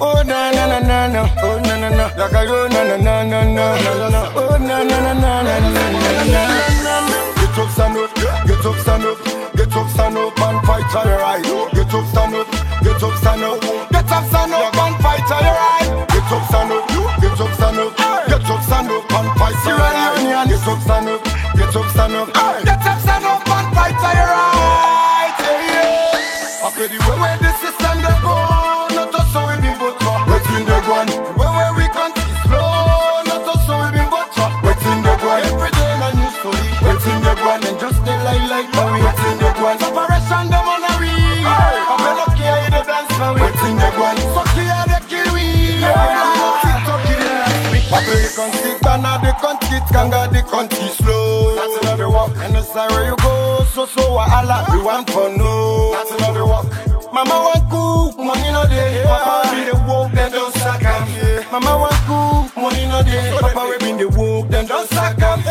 Oh na na na na na, oh na na na, like I go na na na na na na, oh na na na na na na na. Get up, stand up, get up, stand up, get up, stand up and fight for your right. Get up, stand up, get up, stand up, get up, stand up and fight for your right. Get up, stand up, get up, stand up, get up, stand up and fight for your right. Get up, stand up, get up, stand up, get up, stand up and fight for your right. I play the way the system they go, not us so we been butter. Waiting they go on, where we can't see slow, not us so we been butter. Waiting they go on, every day a new story. Waiting they go on and just they like now. Waiting they go on, separation them on a week. I'm not care the dance now. Waiting they go on, so clear they kill we. TikTok killing. I play the country, Ghana the country, Kanga the country slow. That's another walk, and the side where you go, so wahala. We want for no. That's another walk. Mama want cook, money no day. Papa be the woke, then don't sack him. Mama want cook, money no day. Papa we been the woke, then don't sack him.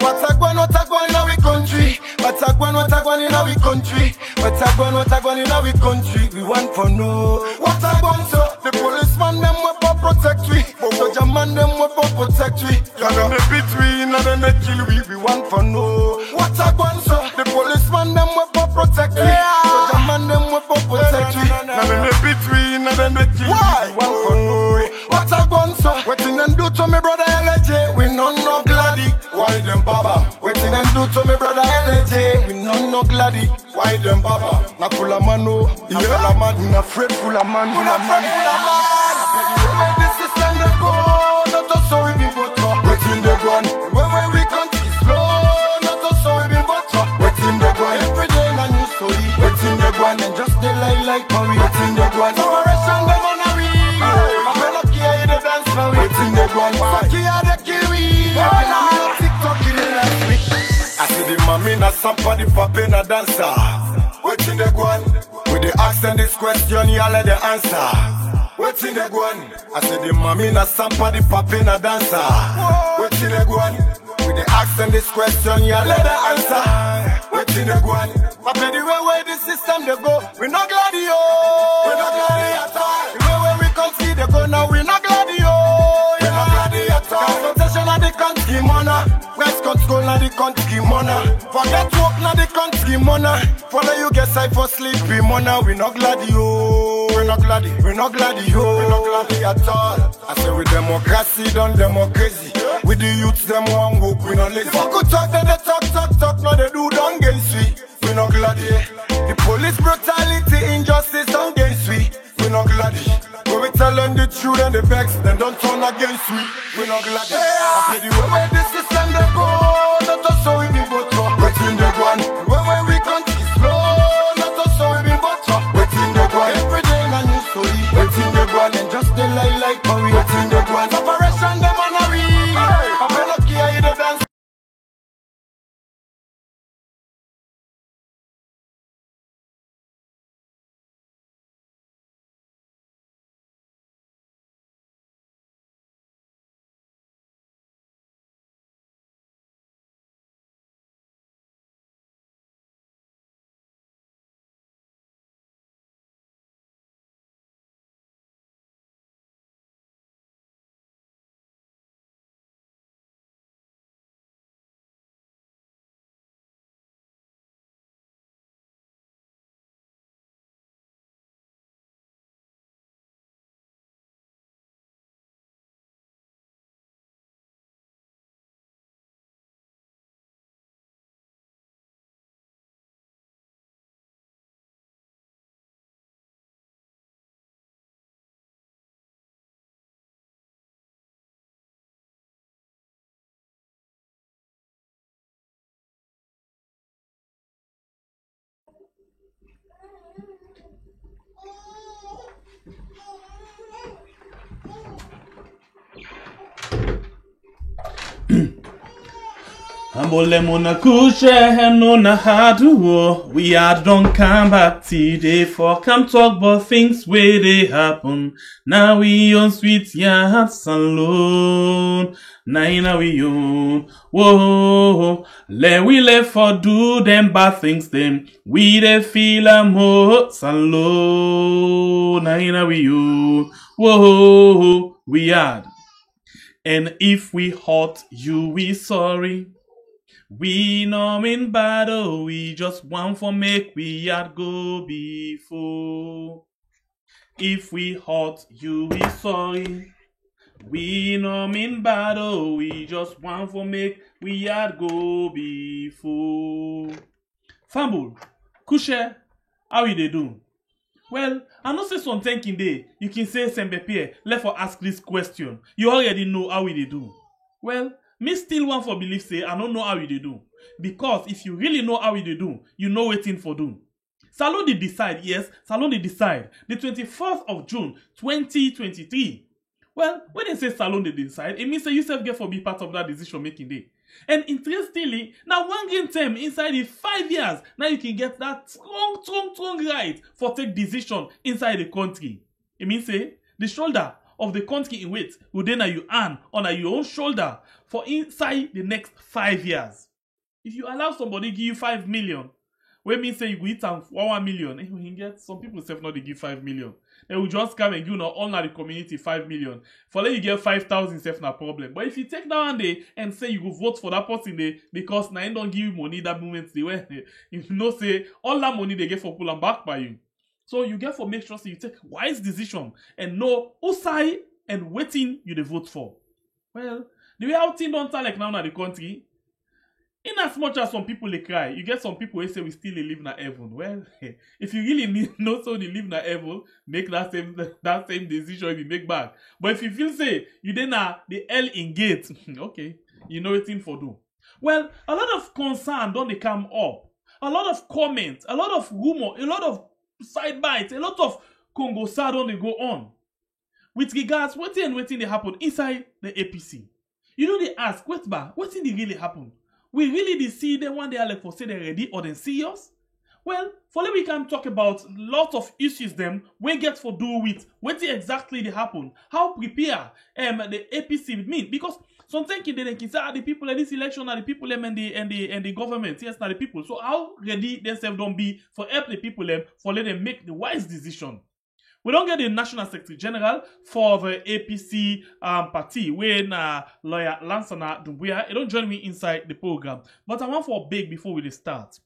What a gwan in our country. What a gwan in our country. What a gwan in our country. We want for no. What a gwan so the policeman them will protect we. Soldier man them will protect we. You're in the between and then they kill we. We want for no. What a gwan so the policeman them will protect we. Soldier man them will protect we. Now in the between and then they kill we. We want for no. What a gwan so waiting and do to me brother LJ. We no gladdy. Why them baba? Waiting and do to me brother LJ. We no gladdy. Why them baba? Na full of man no. Na full of man. Na afraid full of man. Full of man. This is time to go. Not us so we been butter. Waiting they go on. When we can't see slow. Not us so we been butter. Waiting they go on. Every day a new story. Waiting they go on and just they like how we. Waiting they go on. Separation them on a week. I'm not care the dance now. Waiting they go on. Fuck yeah they kill we. TikTok killing us. I see the mommy na somebody popping a dancer. Waiting they go on. With the ask and this question, you let the answer. Waiting they go on. I see the mommy na somebody popping a dancer. Waiting they go on. With the ask and this question, you let the answer. Waiting they go on. But the way the system they go, we not glad yo. We not glad at all. The way we can see they go now, we not glad yo. We not glad at all. Consultation of the country money. West control na the country money. Forget work na the country money. Follow you get side for sleepy money. We not glad yo. We not glad. We not glad yo. We not glad at all. I say with democracy done democracy. With the youths them one work we not lazy. Fuck who talk then they talk. Now they do done against we. We not glad. The police brutality injustice done against we. We not glad. When we tell them the truth and the vex, then don't turn against we. We not glad. I play the way the system they go. Not us so we been butter. Waiting they go on. When we can't see slow. Not us so we been butter. Waiting they go on. Every day a new story. Waiting they go on and just they like how we. Waiting they go on. Separation them on a week. I'm not care the dance. Ambole mona kushe no na hadu. We had don't come back today for come talk about things where they happen. Now we on sweet yachts alone. Now we on. Whoa, let we left for do them bad things them. We they feel a hearts alone. Now we on. Whoa, we had. And if we hurt you, we sorry. We no mean battle, we just want for make we had go before. If we hurt you, we sorry. We no mean battle, we just want for make we had go before. Fumble, Kushe, how you they do? Well, I know say some thinking day. You can say Sembepie, let for ask this question. You already know how we they do. Well, me still want for believe say I don't know how we they do. Because if you really know how we they do, you know waiting for do. Salon they decide, yes, Salon they decide. The 24th of June, 2023. Well, when they say Salon they decide, it means that you self get for be part of that decision making day. And interestingly, now one game term inside the 5 years, now you can get that strong right for take decision inside the country. It means say the shoulder of the country in which will then you earn on your own shoulder for inside the next 5 years. If you allow somebody give you 5 million, when means say you go eat them 1 million, and you can get some people self not they give 5 million. They will just come and give all the community 5 million. For let you get 5,000 self no problem. But if you take that one day and say you go vote for that person day because now don't give you money that moment they were, you know say all that money they get for pull and back by you. So you get for make sure so you take wise decision and know who side and waiting you the vote for. Well, the way how things don't sound like now in the country, in as much as some people they cry, you get some people who say we still live in heaven. Well, if you really know so they live in heaven, make that same decision if you make back. But if you feel say you then the hell in gate, okay, you know it's in for do. Well, a lot of concern don't they come up, a lot of comments, a lot of rumor, a lot of side bites, a lot of Congo sad don't they go on. With regards waiting they happen inside the APC. You know they ask, wait did really happen? We really did see them one day like for say they're ready or they're serious? Well, for that we can talk about lots of issues them we get for do with what exactly they happen, how prepare the APC with me, because sometimes they can say the people in this election are the people and the government, yes, not the people. So how ready themselves don't be for help the people for let them make the wise decision. We don't get the National Secretary General for the APC party when lawyer Lansana Doumbouya. Don't join me inside the program. But I want for big before we start.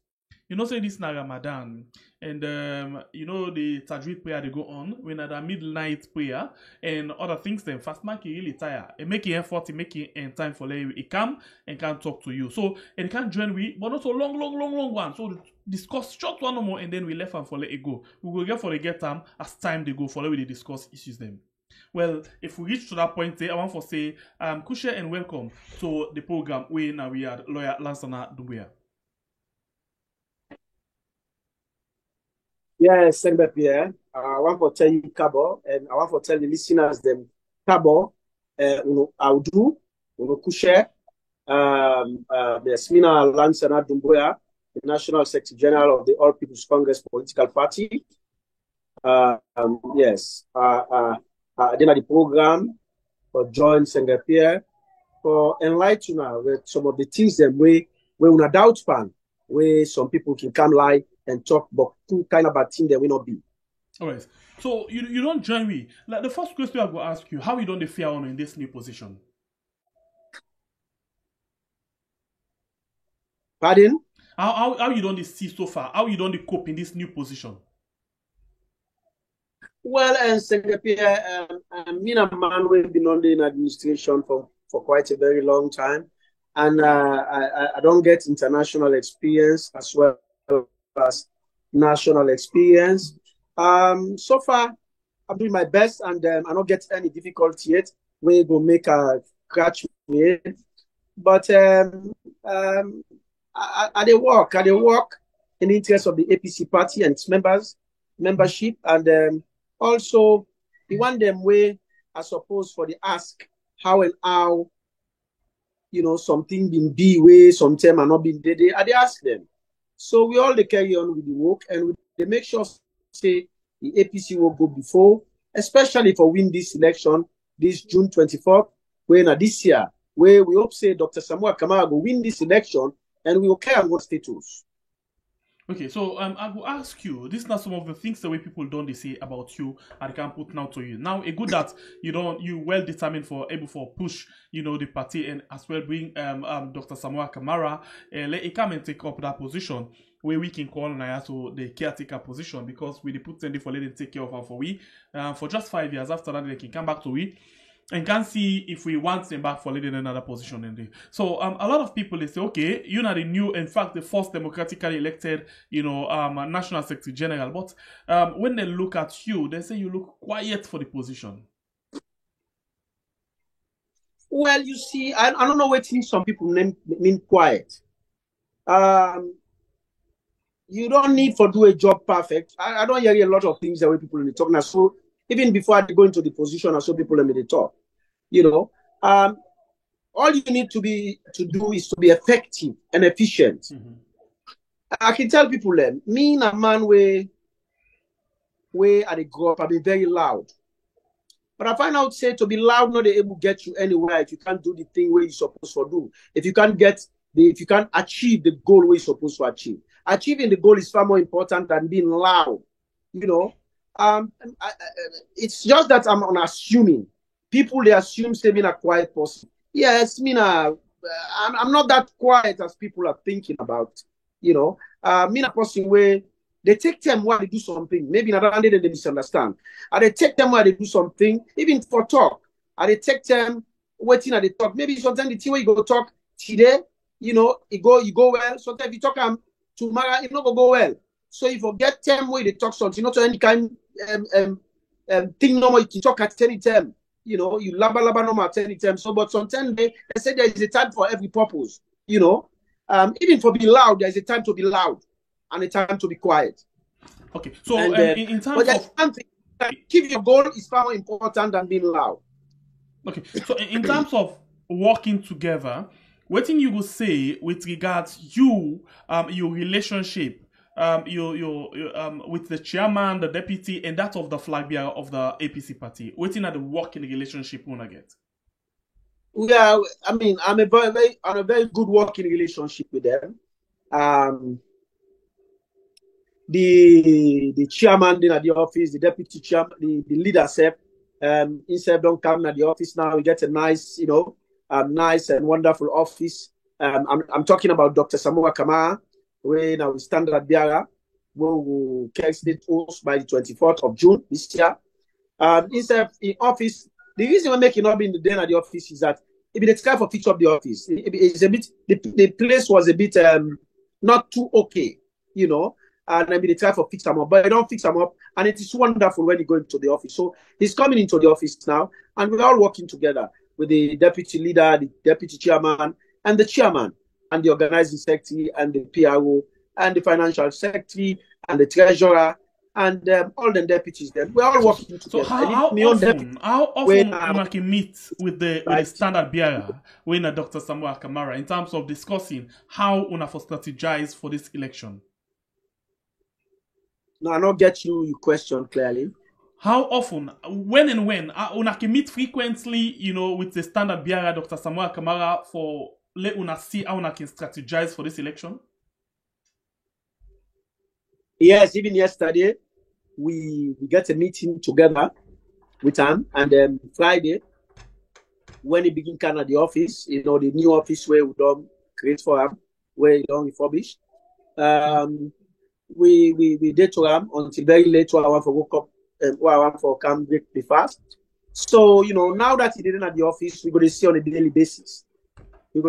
You know, say this na Ramadan. And you know the Tajweed prayer they go on when at the midnight prayer and other things then fast man can really tire. And make effort, make time for it come and can talk to you. So it can join we, but not so long one. So discuss short one or more and then we left and for let it go. We will get for the get time as time they go for let we discuss issues them. Well, if we reach to that point, I want to say Kushe and welcome to the program where now we are lawyer Lansana Doumbouya. Yes, Sembe Pierre. I want to tell you Kabo, and I want to tell the listeners them Kabo, Audu, Kushe, the Smina Lansana Doumbouya, the National Secretary General of the All People's Congress Political Party. Yes, then at the program for join Sembe Pierre for enlighten with some of the things that we una doubt fan, where some people can come live and talk about two kind of bad thing that will not be. All right. So you don't join me. Like the first question I will ask you, how you don't fare on in this new position? Pardon? How you don't see so far? How you don't cope in this new position? Well, and Secretary, me and a man we've been on the administration for quite a very long time, and I don't get international experience as well as national experience. So far, I'm doing my best, and I don't get any difficulty yet. We go make a catch me, but I work in the interest of the APC party and its membership, and also the one them way I suppose for the ask how and how something been be way, sometimes are not been they ask them. So we all they carry on with the work and they make sure say the APC will go before, especially for win this election, this June 24th, where this year, where we hope say Dr. Samoei Kamara will win this election and we will carry on what status. Okay, so I will ask you, these are some of the things the way people don't say about you and they can put now to you. Now, a good that you well determined for able for push, the party and as well bring Dr. Samoei Kamara let him come and take up that position where we can call Naya so the caretaker position because we put Sandy for letting take care of her for we for just 5 years. After that they can come back to we and can see if we want them back for leading another position in there. So a lot of people they say, okay, you're not the new, in fact, the first democratically elected, national secretary general. But when they look at you, they say you look quiet for the position. Well, you see, I don't know what some people mean quiet. You don't need for do a job perfect. I don't hear a lot of things the way people in the talk now. So even before I go into the position, I saw people in the talk. All you need to do is to be effective and efficient. Mm-hmm. I can tell people them, me and a man where I grow up, I be very loud. But I find out say to be loud not able to get you anywhere if you can't do the thing where you're supposed to do. If you can't achieve the goal where you're supposed to achieve. Achieving the goal is far more important than being loud. It's just that I'm unassuming. People they assume say me a quiet person. Yes, I'm not that quiet as people are thinking about. Me a person where they take time while they do something. Maybe not they misunderstand. And they take time while they do something, even for talk. And they take time waiting at the talk. Maybe sometimes the thing where you go talk today, you go well. Sometimes you talk tomorrow, it not go well. So if you get time where they talk something, not to any kind thing normal, you can talk at any time. You laba normal at any time. So, but sometimes they say there is a time for every purpose. Even for being loud, there is a time to be loud and a time to be quiet. Okay. So in terms of something, keep your goal is far more important than being loud. Okay. So in terms of working together, what thing you will say with regards your relationship with the chairman, the deputy, and that of the flag bearer of the APC party? Waiting at the working relationship we wanna get. Yeah, I'm on a very good working relationship with them. The chairman in the office, the deputy chairman, the leader self, instead don't come at the office now. We get a nice, nice and wonderful office. I'm talking about Dr. Samoei Kamara. Where now we stand at Biara, we will carry state host by the 24th of June this year. Instead in office, the reason we're making up in the day at the office is that it be the time for fix up the office. It's a bit the place was a bit not too okay, and maybe the time for fix them up, but I don't fix them up, and it is wonderful when you go into the office. So he's coming into the office now, and we're all working together with the deputy leader, the deputy chairman, and the chairman. And the organizing secretary, and the PRO, and the financial secretary, and the treasurer, and all the deputies. Then we're all working together. So how often you meet with the standard bearer when Dr. Samoei Kamara in terms of discussing how una for strategize for this election? No, I don't get your question clearly. How often, when una can meet frequently, with the standard bearer Dr. Samoei Kamara for let una see how una can strategize for this election? Yes, even yesterday we get a meeting together with him, and then Friday when he begin kind of the office, the new office where we don't create for him, where he don't refurbish. We did to him until very late to our for woke up for come break the fast. So now that he didn't at the office, we're gonna see on a daily basis. And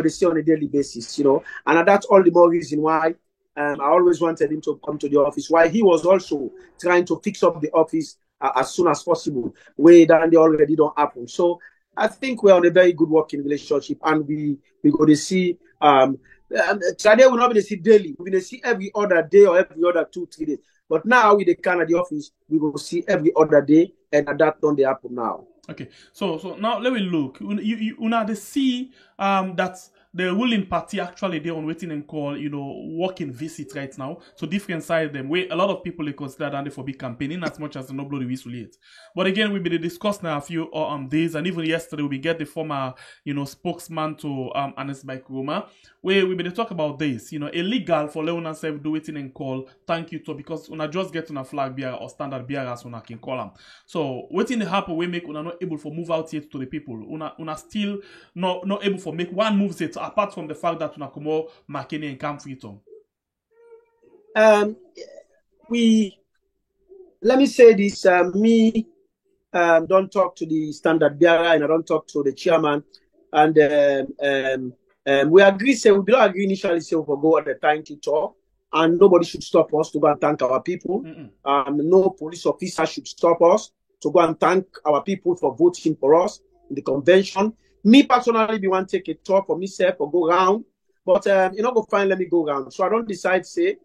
that's all the more reason why I always wanted him to come to the office. Why he was also trying to fix up the office as soon as possible, way that they already don't happen. So I think we're on a very good working relationship, and we're going to see. Today we're not going to see daily. We're going to see every other day or every other 2-3 days. But now with the kind of the office, we will see every other day, and that don't happen now. Okay, so now let me look. Una they see that the ruling party actually they on waiting and call working visit right now. So different side them where a lot of people they consider that they for be campaigning as much as the no blow the whistle yet. But again, we been discussed now a few days, and even yesterday we get the former spokesman to Anes Baikroma where we been talk about this. Illegal for Leona self do waiting and call thank you to because una just get on a flag bearer or standard bearer as una can call them. So waiting the happen we make una not able for move out yet to the people. Una still not able for make one move yet apart from the fact that una come out Makeni and Camp Freetown. Let me say this. Me don't talk to the standard bearer and I don't talk to the chairman. And we agree. Say we don't agree initially. Say we go at the time to talk, and nobody should stop us to go and thank our people. No police officer should stop us to go and thank our people for voting for us in the convention. Me personally, we want to take a talk for myself or go round, but go find let me go round. So I don't decide. Say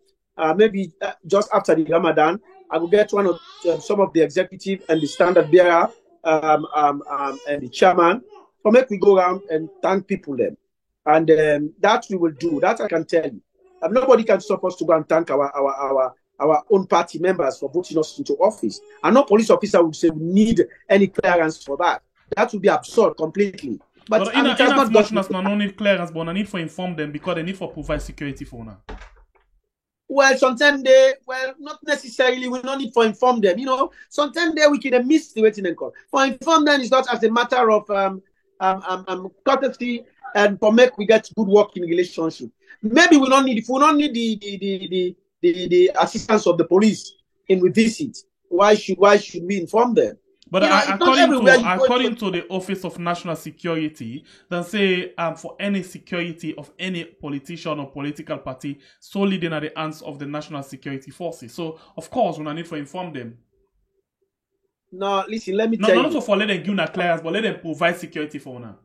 maybe just after the Ramadan, I will get one of some of the executive and the standard bearer and the chairman for make we go around and thank people then. And that we will do. That I can tell you. Nobody can stop us to go and thank our own party members for voting us into office. And no police officer would say we need any clearance for that. That would be absurd completely. But in as much as no need clearance, but I need for inform them because they need for provide security for now. Well, sometimes not necessarily. We don't need for inform them. Sometimes we can miss the waiting and call. For inform them is not as a matter of courtesy and for make we get good working relationship. Maybe we don't need the assistance of the police in we visit. Why should we inform them? But according to the Office of National Security, they say for any security of any politician or political party, solely in the hands of the National Security Forces. So of course, we need to inform them. No, listen, let me tell you. Not for let them give a clearance, but let them provide security for now.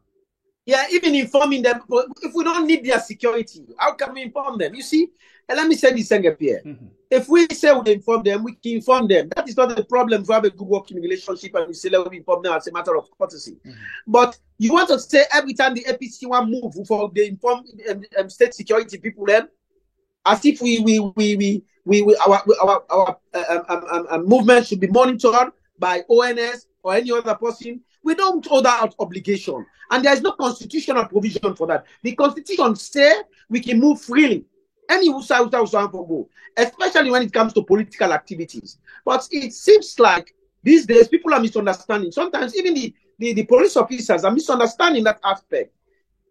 Yeah, even informing them. But if we don't need their security, how can we inform them? You see, and let me say this thing up here. If we say we inform them, we can inform them. That is not the problem. We have a good working relationship and we say let we inform them as a matter of courtesy. But you want to say every time the APC want move for the inform state security people then, as if our movement should be monitored by ONS or any other person. We don't hold that obligation. And there is no constitutional provision for that. The Constitution says we can move freely. Any side go, especially when it comes to political activities. But it seems like these days people are misunderstanding. Sometimes even the police officers are misunderstanding that aspect.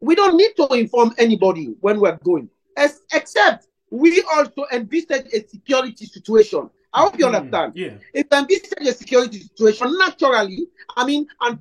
We don't need to inform anybody when we're going, except we also envisage a security situation. I hope you understand. Yeah. If we envisage a security situation, naturally, and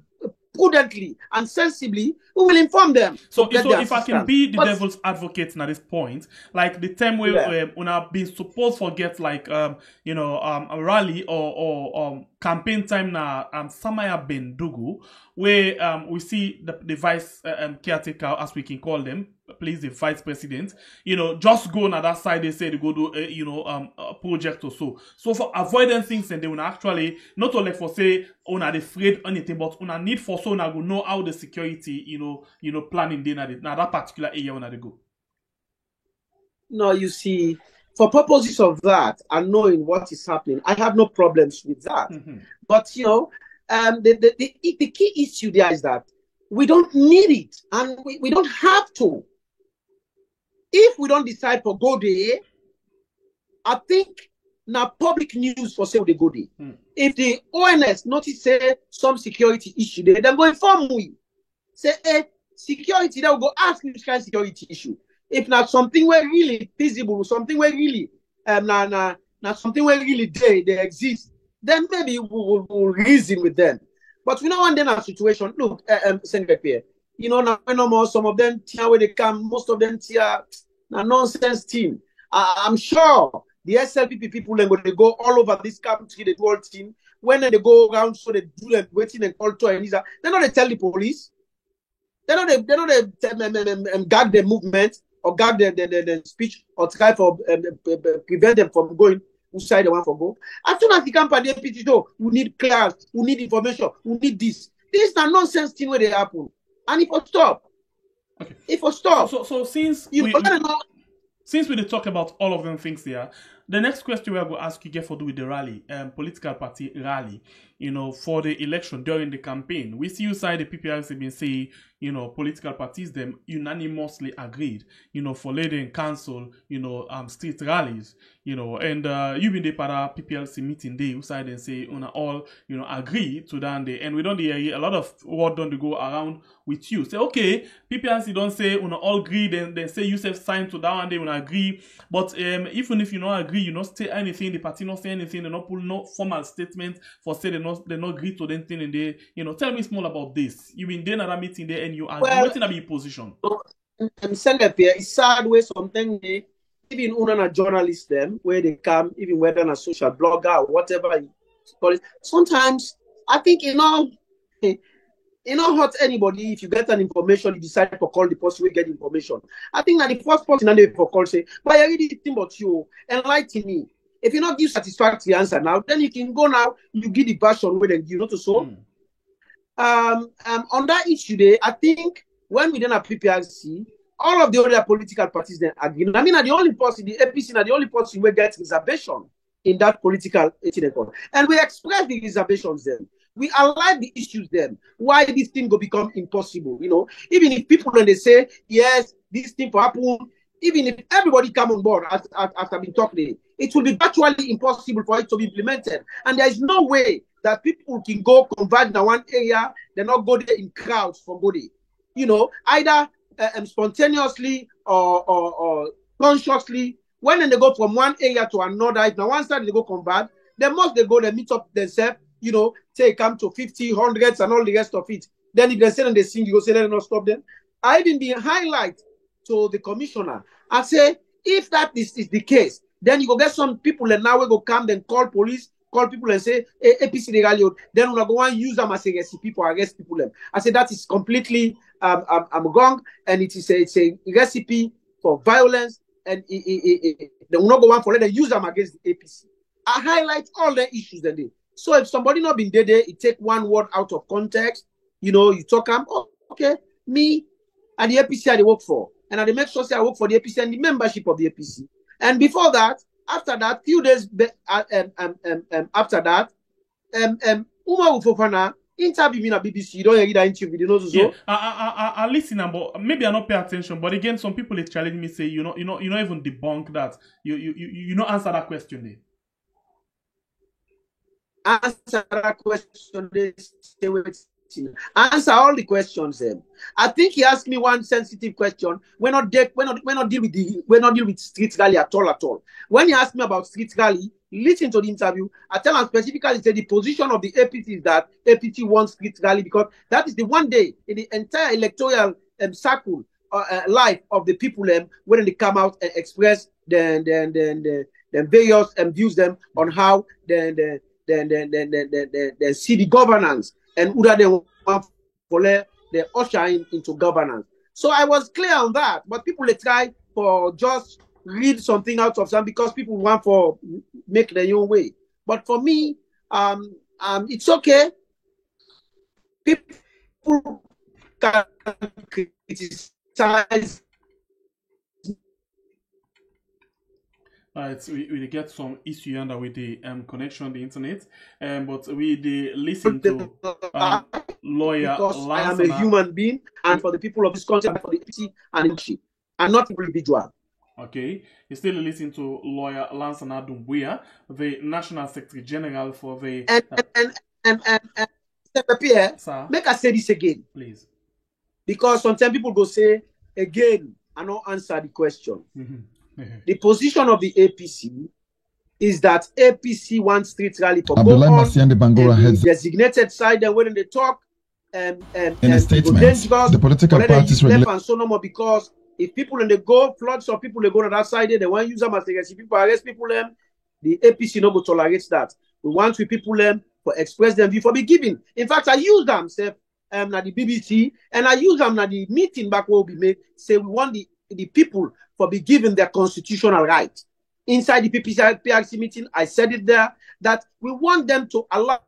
prudently and sensibly, we will inform them. So if I can be the devil's advocate at this point, like the time where when I've been supposed to get like a rally or campaign time na Samaya Bendugu, where we see the vice caretaker, as we can call them, please, the vice president, just go on that side, they say they go do a project or so. So for avoiding things, and they will actually not only for say una afraid anything, but una need for so una go know how the security, planning now that particular area when they go. No, you see, for purposes of that and knowing what is happening, I have no problems with that. But the key issue there is that we don't need it and we don't have to. If we don't decide for go there, I think now public news for say they go there. If the ONS notice say some security issue there, then go inform we. Say, security, they will go ask which kind of security issue. If not something where really feasible, something where really something where really they exist, then maybe we'll reason with them. But we don't want them in a situation. Look, Senator Pierre, now no more. Some of them tear where they come. Most of them tear a nonsense team. I'm sure the SLPP people they go all over this country. They do all team. When they go around, so they do them waiting and culture and these. They know they tell the police. They know they gag their movement or gag their speech or try for prevent them from going whose side they want to go. As soon as the company APC we need clearance, we need information, we need this. This is a nonsense thing where they happen. And it will stop. Okay. It will stop. So since since we talk about all of them things there, the next question we are going to ask you get for do with the rally, political party rally, you know, for the election during the campaign. We see you side the PPRC been say, you know, political parties them unanimously agreed, you know, for leading council, you know, street rallies, you know, and you been the para PPLC meeting day, you side and say, una all, you know, agree to that day, and we don't hear a lot of word don't go around with you. Say, okay, PPLC don't say una all agree, then they say you have signed to that one day, una agree, but even if you don't agree, you not say anything, the party not say anything, they not pull no formal statement for say they not agree to anything, and they, you know, tell me small about this. You been there at a meeting there and you agree, what's in a position? It's sad way something they even una journalists them where they come, even whether on a social blogger or whatever you call it. Sometimes I think you know hurt anybody if you get an information, you decide to call the person who get information. I think that the first person that they call say, but I really think about you, enlighten me. If you not give satisfactory answer now, then you can go now, you give the version where then you know to so. On that issue there, I think when we done a PPRC, all of the other political parties then agree. I mean, the only person, the APC, the only person who gets reservation in that political incident. And we express the reservations then. We highlight the issues then. Why this thing will become impossible, you know. Even if people when they say, yes, this thing will happen, even if everybody come on board after been talking, it will be virtually impossible for it to be implemented. And there is no way that people can go converge in one area, they not go there in crowds for go there. You know, either spontaneously or consciously. When they go from one area to another, if now one side they go convert, then must they go, they meet up themselves, you know, say come to 50, hundreds and all the rest of it. Then if they say and they sing, you go say, let them not stop them. I even be highlight to the commissioner and say, if that is the case, then you go get some people and now we go come, then call police, call people and say, hey, APC the rally, then we're going to use them as a recipe for arrest people. I say that is completely wrong, and it's a recipe for violence, and they will not go on for let them use them against the APC. I highlight all the issues that they. So if somebody not been there, it take one word out of context, you know, you talk oh, okay, me and the APC I work for, and I make sure say I work for the APC and the membership of the APC. And before that, after that, few days after that, Umar Ufofana interview me na BBC. You don't hear that interview, you know so. Yeah, I listen, but maybe I not pay attention. But again, some people is challenging me say, you know even debunk that. You not answer that question there. Answer that question. Stay with. Answer all the questions. I think he asked me one sensitive question. We're not deal with street rally at all. When he asked me about street rally, listen to the interview. I tell him specifically say the position of the APC is that APC wants street rally because that is the one day in the entire electoral cycle life of the people when they come out and express the various views them on how they see the governance. And who they want for the usher into governance. So I was clear on that, but people they try for just read something out of some because people want for make their own way. But for me, it's okay. People can criticize. We get some issue under with the connection on the internet, but we listen to lawyer because Lansana. I am a human being, and for the people of this country, for the APC and not individual. Okay, you still listen to lawyer Lansana Doumbouya, the National Secretary General for the Pierre, sir, make us say this again, please, because sometimes people go say again and not answer the question. The position of the APC is that APC wants street rally for go on the designated side, and when they talk in a statement, the political parties left and so no more, because if people when they go, floods of people they go to that side, they want to use them as a people arrest people the APC no go tolerate that. We want with people for express them view for be given. In fact, I use them say at the BBC, and I use them at the meeting back where we made say we want the people for be given their constitutional right. Inside the PPRC meeting, I said it there, that we want them to allow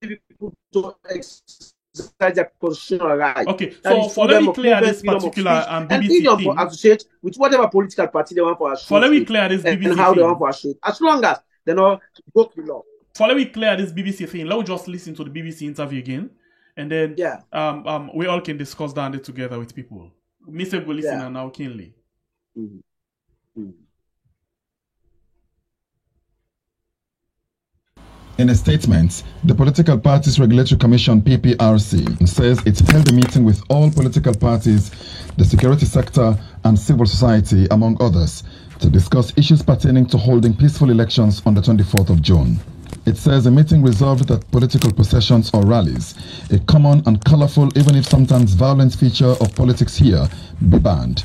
people to express exercise their constitutional right. Okay, so for let me clear this particular and BBC freedom thing. to associate with whatever political party they want to associate. For let me clear this BBC and how thing. they want to associate, as long as they not broke the law. For let me clear this BBC thing. Let me just listen to the BBC interview again, and then we all can discuss that together with people. Mr. Go listen and now Kinley. In a statement, the Political Parties Regulatory Commission (PPRC) says it held a meeting with all political parties, the security sector, and civil society, among others, to discuss issues pertaining to holding peaceful elections on the 24th of June. It says the meeting resolved that political processions or rallies, a common and colorful, even if sometimes violent feature of politics here, be banned.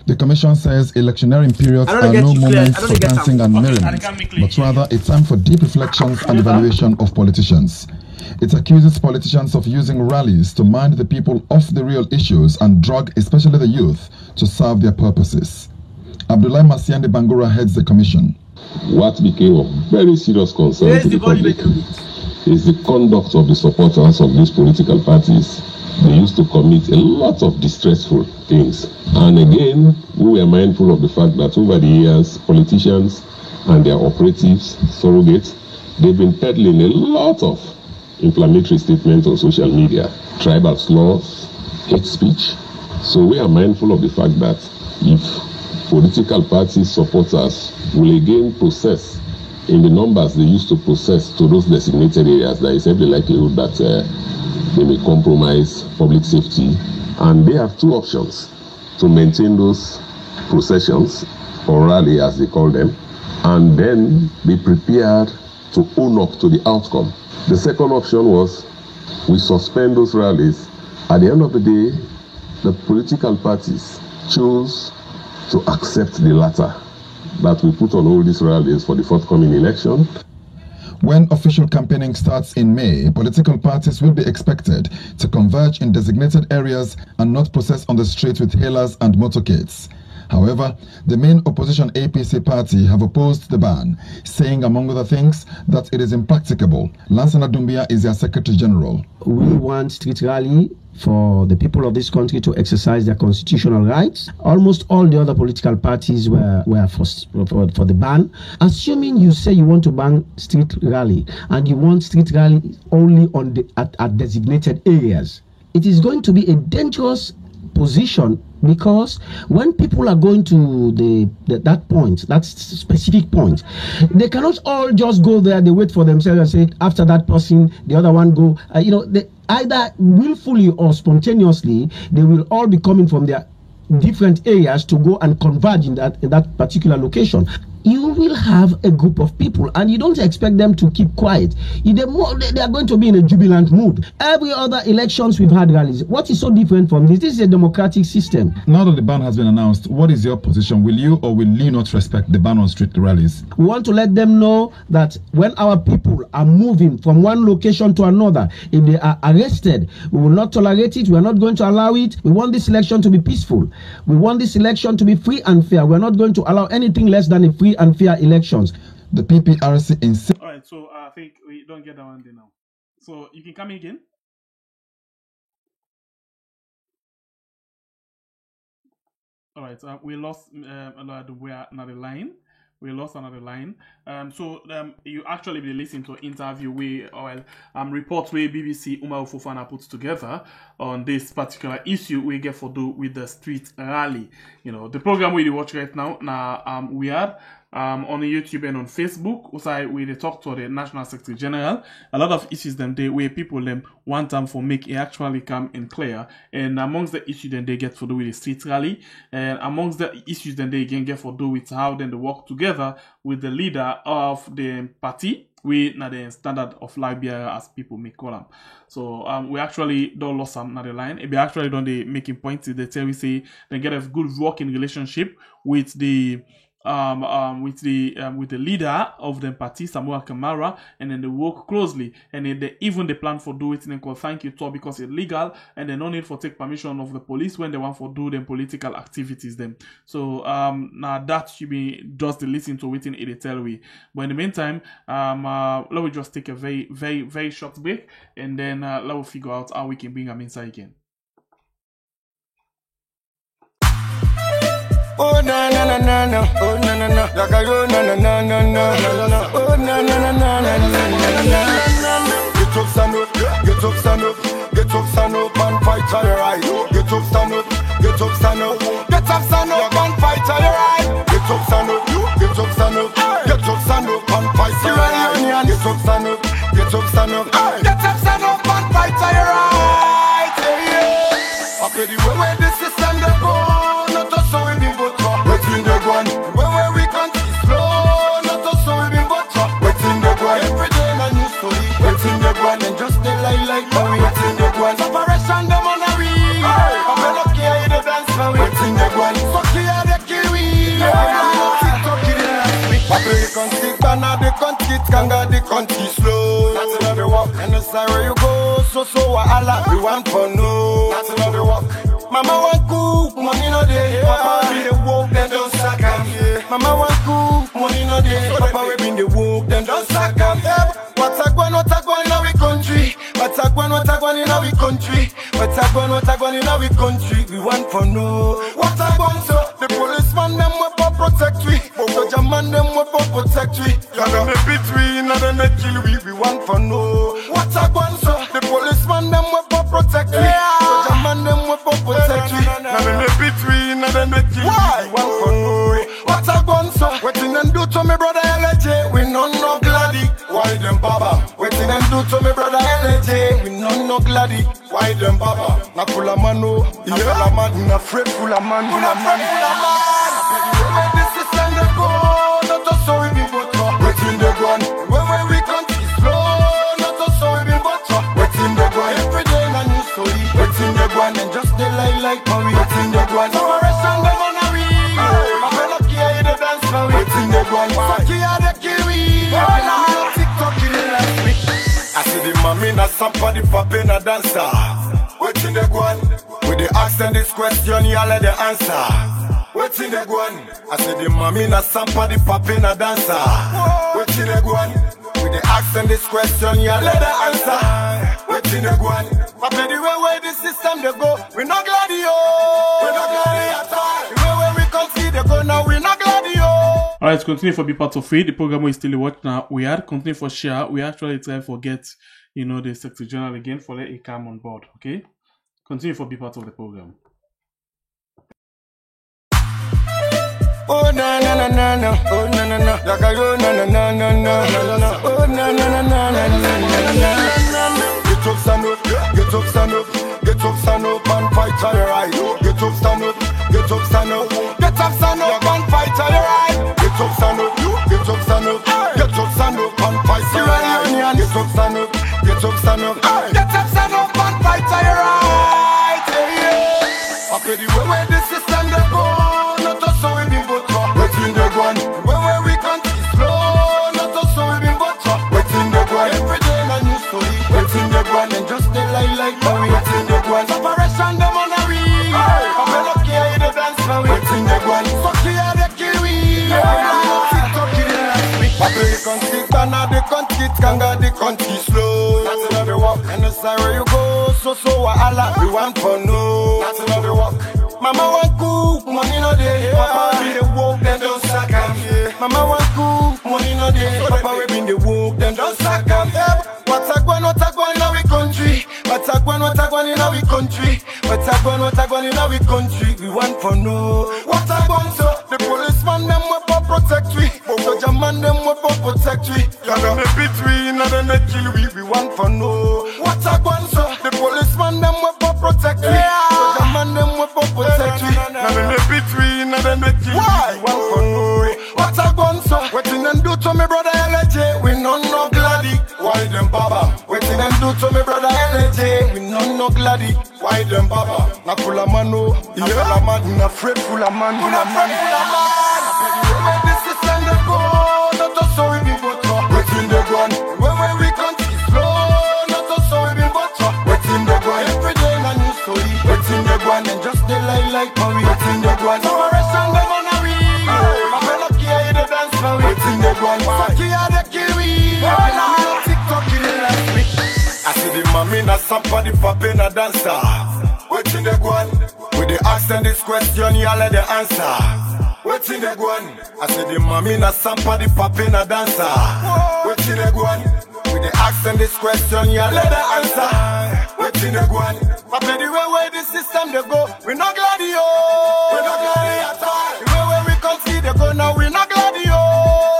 The Commission says electioneering periods are no moments for dancing and merriment, but rather a time for deep reflections and evaluation of politicians. It accuses politicians of using rallies to mind the people off the real issues and drag especially the youth to serve their purposes. Abdullah Masiande Bangura heads the Commission. What became of very serious concern to the public is the conduct of the supporters of these political parties. They used to commit a lot of distressful things. And again, we were mindful of the fact that over the years, politicians and their operatives, surrogates, they've been peddling a lot of inflammatory statements on social media, tribal slurs, hate speech. So we are mindful of the fact that if political party supporters will again process in the numbers they used to process to those designated areas, there is every likelihood that they may compromise public safety. And they have two options: to maintain those processions, or rally as they call them, and then be prepared to own up to the outcome. The second option was we suspend those rallies. At the end of the day, the political parties chose to accept the latter, that we put on all these rallies for the forthcoming election. When official campaigning starts in May, political parties will be expected to converge in designated areas and not process on the street with hailers and motorcades. However, the main opposition APC party have opposed the ban, saying, among other things, that it is impracticable. Lansana Doumbia is their Secretary General. We want street rally for the people of this country to exercise their constitutional rights. Almost all the other political parties were for the ban. Assuming you say you want to ban street rally and you want street rally only on at designated areas, it is going to be a dangerous position, because when people are going to that point, that specific point, they cannot all just go there. They wait for themselves and say, after that person, the other one go. They either willfully or spontaneously, they will all be coming from their different areas to go and converge in that particular location. You will have a group of people, and you don't expect them to keep quiet. They are going to be in a jubilant mood. Every other elections we've had rallies. What is so different from this? This is a democratic system. Now that the ban has been announced, what is your position? Will you or will you not respect the ban on street rallies? We want to let them know that when our people are moving from one location to another, if they are arrested, we will not tolerate it. We are not going to allow it. We want this election to be peaceful. We want this election to be free and fair. We are not going to allow anything less than a free and fair elections. The PPRC insists. All right, so I think we don't get that one there now. So you can come again. All right, we lost another line. We lost another line. You actually be listening to interview reports where BBC Umar Fofana puts together on this particular issue we get for do with the street rally. The program we watch right now we are on the YouTube and on Facebook. Also, we talk to the National Secretary General. A lot of issues them they where people them want time for make it actually come in clear. And amongst the issues then they get for do with the street rally, and amongst the issues then they again get for do with how then they work together with the leader of the party. We not the standard of Liberia as people may call them. So we actually don't lost some another line. If we actually don't they making points, they tell we say they get a good working relationship with the with the leader of the party, Samuel Kamara, and then they work closely, and then they plan for do it in called thank you tour because it's legal, and they no need for take permission of the police when they want for do them political activities them. So now that should be just the listen to within it tell we. But in the meantime, let me just take a very, very, very short break, and then let me figure out how we can bring them inside again. Oh na na na na na, oh na na na, like I oh na na na na na, oh na na na na na na. Get up, stand up, get up, stand up, get up, stand up and fight for your right. Get up, stand up, get up, stand up, get up, stand up and fight for your right. Get up, stand up, get up, stand up, get up, stand up and fight for your right. Get up, stand up, get up, stand up, get up, stand up and fight for your right. I pay the way the system they go. Waiting the one, where we can't see slow. Not so we been butter. Waiting the one, every day a new story. Waiting the one and just they like how we waiting the one. Separation them on a wheel. I'm lucky I the dance for we. Waiting the one, sucky I the kill we. I play the country, Ghana the country, Kanga the country slow. That's another walk, and the side where you go. So wahala, we want for no. That's another walk. Mama want cook, money no day. Papa be the woke, then don't sack him. Mama want cook, money no day. Papa we been the woke, then don't sack him. What a going in our country? What a going in our country? What a going in our country? We want for no. What a going so the policeman them will protect we. So German them will protect we. Cause them a between and them a kill we. We want for no. What a going so the policeman them will protect we. So German them will protect we. Now them a between and them a kill we. We want for no. What a going so waiting and do to me brother LJ. We no gladdy. Why them baba? Waiting and do to me brother LJ. We no gladdy. Why them baba? Na full of man no. Na full of man. Na afraid full of man. Full of man. Where the system they go. Not so we be butter. Waiting the gun. Where we can't see slow. Not so we be butter. Waiting the gun. Every day a new story. Waiting the gun and just they like how we. Waiting the gun. Separation them on a wheel. I'm lucky I the dance for we. Waiting the gun. Sucky I the kill we. TikTok in the last week. I see the mommy na somebody popping a dancer. Waiting the gun. With the ask and this question, you all let the answer. Waiting the gun. I see the mommy na somebody popping a dancer. Waiting the gun. With the ask and this question, you all let the answer. Waiting the gun. But the way the system they go, we not glad yo. We not glad at all. The way we can see they go now, we not glad yo. Alright, continue for be part of it. The program is still watch now. We had continue for share. We actually try to forget, the Secretary General again for let it come on board. Okay, continue for be part of the program. Oh na na na na na, oh na na na, like I oh na na na na na, oh na na na na na na. Get up, stand up, get up, stand up, get up, stand up and fight for your right. Get up, stand up, get up, stand up, get up, stand up and fight for your right. Get up, stand up, get up, stand up, get up, stand up and fight for your right. Get up, stand up, get up, stand up, get up, stand up and fight for your right. I pay the way the system they go. Waiting the gun, where we can't see slow. Not so we been butter. Waiting the gun, every day a new story. Waiting the gun and just they like how we. Waiting the gun, separation them on a wheel. I'm lucky I the dance for we. Waiting the gun, sucky I the kill we. TikTok in the last week. I play the country, Ghana the country, Kanga the country slow. That's another walk, and the side where you go. So wahala, we want for no. That's another walk. Mama want cook, money no day. Papa be the woke, then don't sack him. Mama want cook, money no day. Papa we been the woke, then don't sack him. What a going in our country? What a going in our country? What a going in our country? We want for no. What a going so the policeman them will protect we. So German them will protect we. Cause them a between and them a kill we. We want for no. What a going so the policeman them will protect we. So German them will protect we. Now them a between and them a kill we. We want for no. What a going so waiting and do to me brother LJ. We no gladdy. Why them baba? Waiting and do to me brother LJ. We no gladdy. Why them baba? Na full of man no. Na full of man. Na afraid full of man. Full of man. way the system they go, not us so we be butter. Waiting they go on, where we can't see slow, not us so we be butter. Waiting they go on, every day a new story. Waiting they go on, and just they like Marie. Waiting they go on, so I rest on them on a week. My fellow here they dance for we. Waiting they go on, fuck here they kill we. TikTok in the last week. I see the mommy na somebody popping a dancer. Waiting they go on, with the ask them this question, you let the answer. Waiting they go on, I see the mommy na somebody popping a dancer. Waiting they go on, with the ask them this question, you let the answer. Waiting they go on, but the way the system they go, we not glad yo, we not glad at all. The way we can't see they go now, we not glad yo,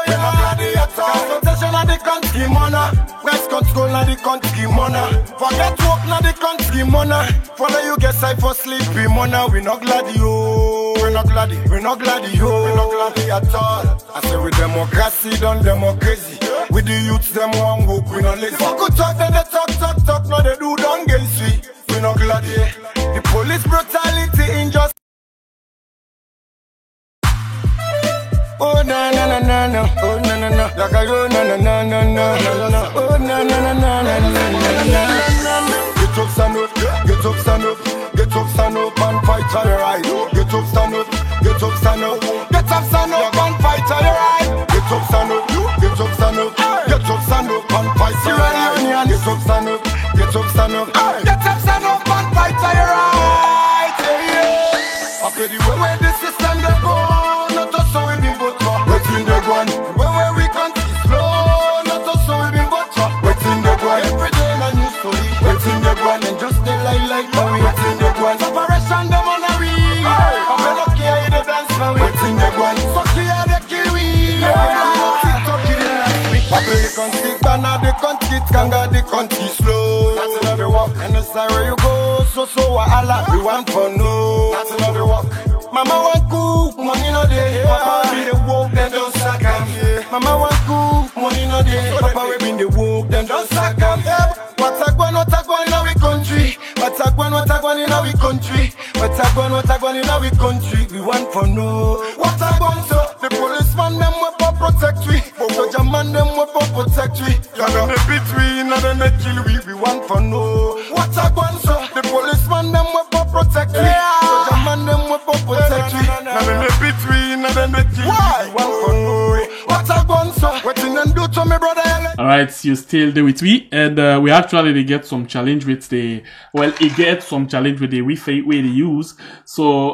we not glad at all. Consultation of the country money, West Control of the country money. Forget work na the country money. Follow you get side for sleepy money. We not glad yo, we not glad, we not glad yo, we not glad at all. I say with democracy done democracy. With the youths them one work, we not lazy. Fuck who talk then they talk, no they do don't get sweet. We not glad yeah. The police brutality injustice. Oh na na na na na, oh na na na, like I go na na na na na, oh na na na na na na. Get up, stand up, get up, stand up, get up, stand up and fight for your right. Get up, stand up, get up, stand up, get up, stand up and fight for your right. Get up, stand up, get up, stand up, get up, stand up and fight for your right. Get up, stand up, get up, stand up, get up, stand up and fight for your right. Okay, the way the system they go. Waiting they go on, where we can't see slow, not us so we be butter. Waiting they go on, every day a new story. Waiting they go on, and just they like Marie. Waiting they go on, separation them on a week. I'm lucky I the dance for we. Waiting they go on, so here they kill we. TikTok in the last week. I play the country, Ghana the country, Kanga the country slow. That's another walk, and the side where you go, so wahala. We want for no. That's another walk. Mama want cook, money no day. Papa be the woke, then don't sack him. Mama want cook, money no day. Papa we been the woke, then don't sack him. What's a gwan in our country? What's a gwan in our country? What's a gwan in our country? We want for no. What's a gwan so? The policeman them will for protect we. Soldier man them will for protect we. And then they beat we, and then they kill we. We want for no. What's a gwan so? The policeman them will for protect we. Soldier man them will for protect we. And then they beat we, and then they kill we. We want for no. What's a gwan so? What you gonna do to me brother? Alright, you still there with me, and we actually get some challenge with the, well, it gets some challenge with the Wi-Fi way they use, so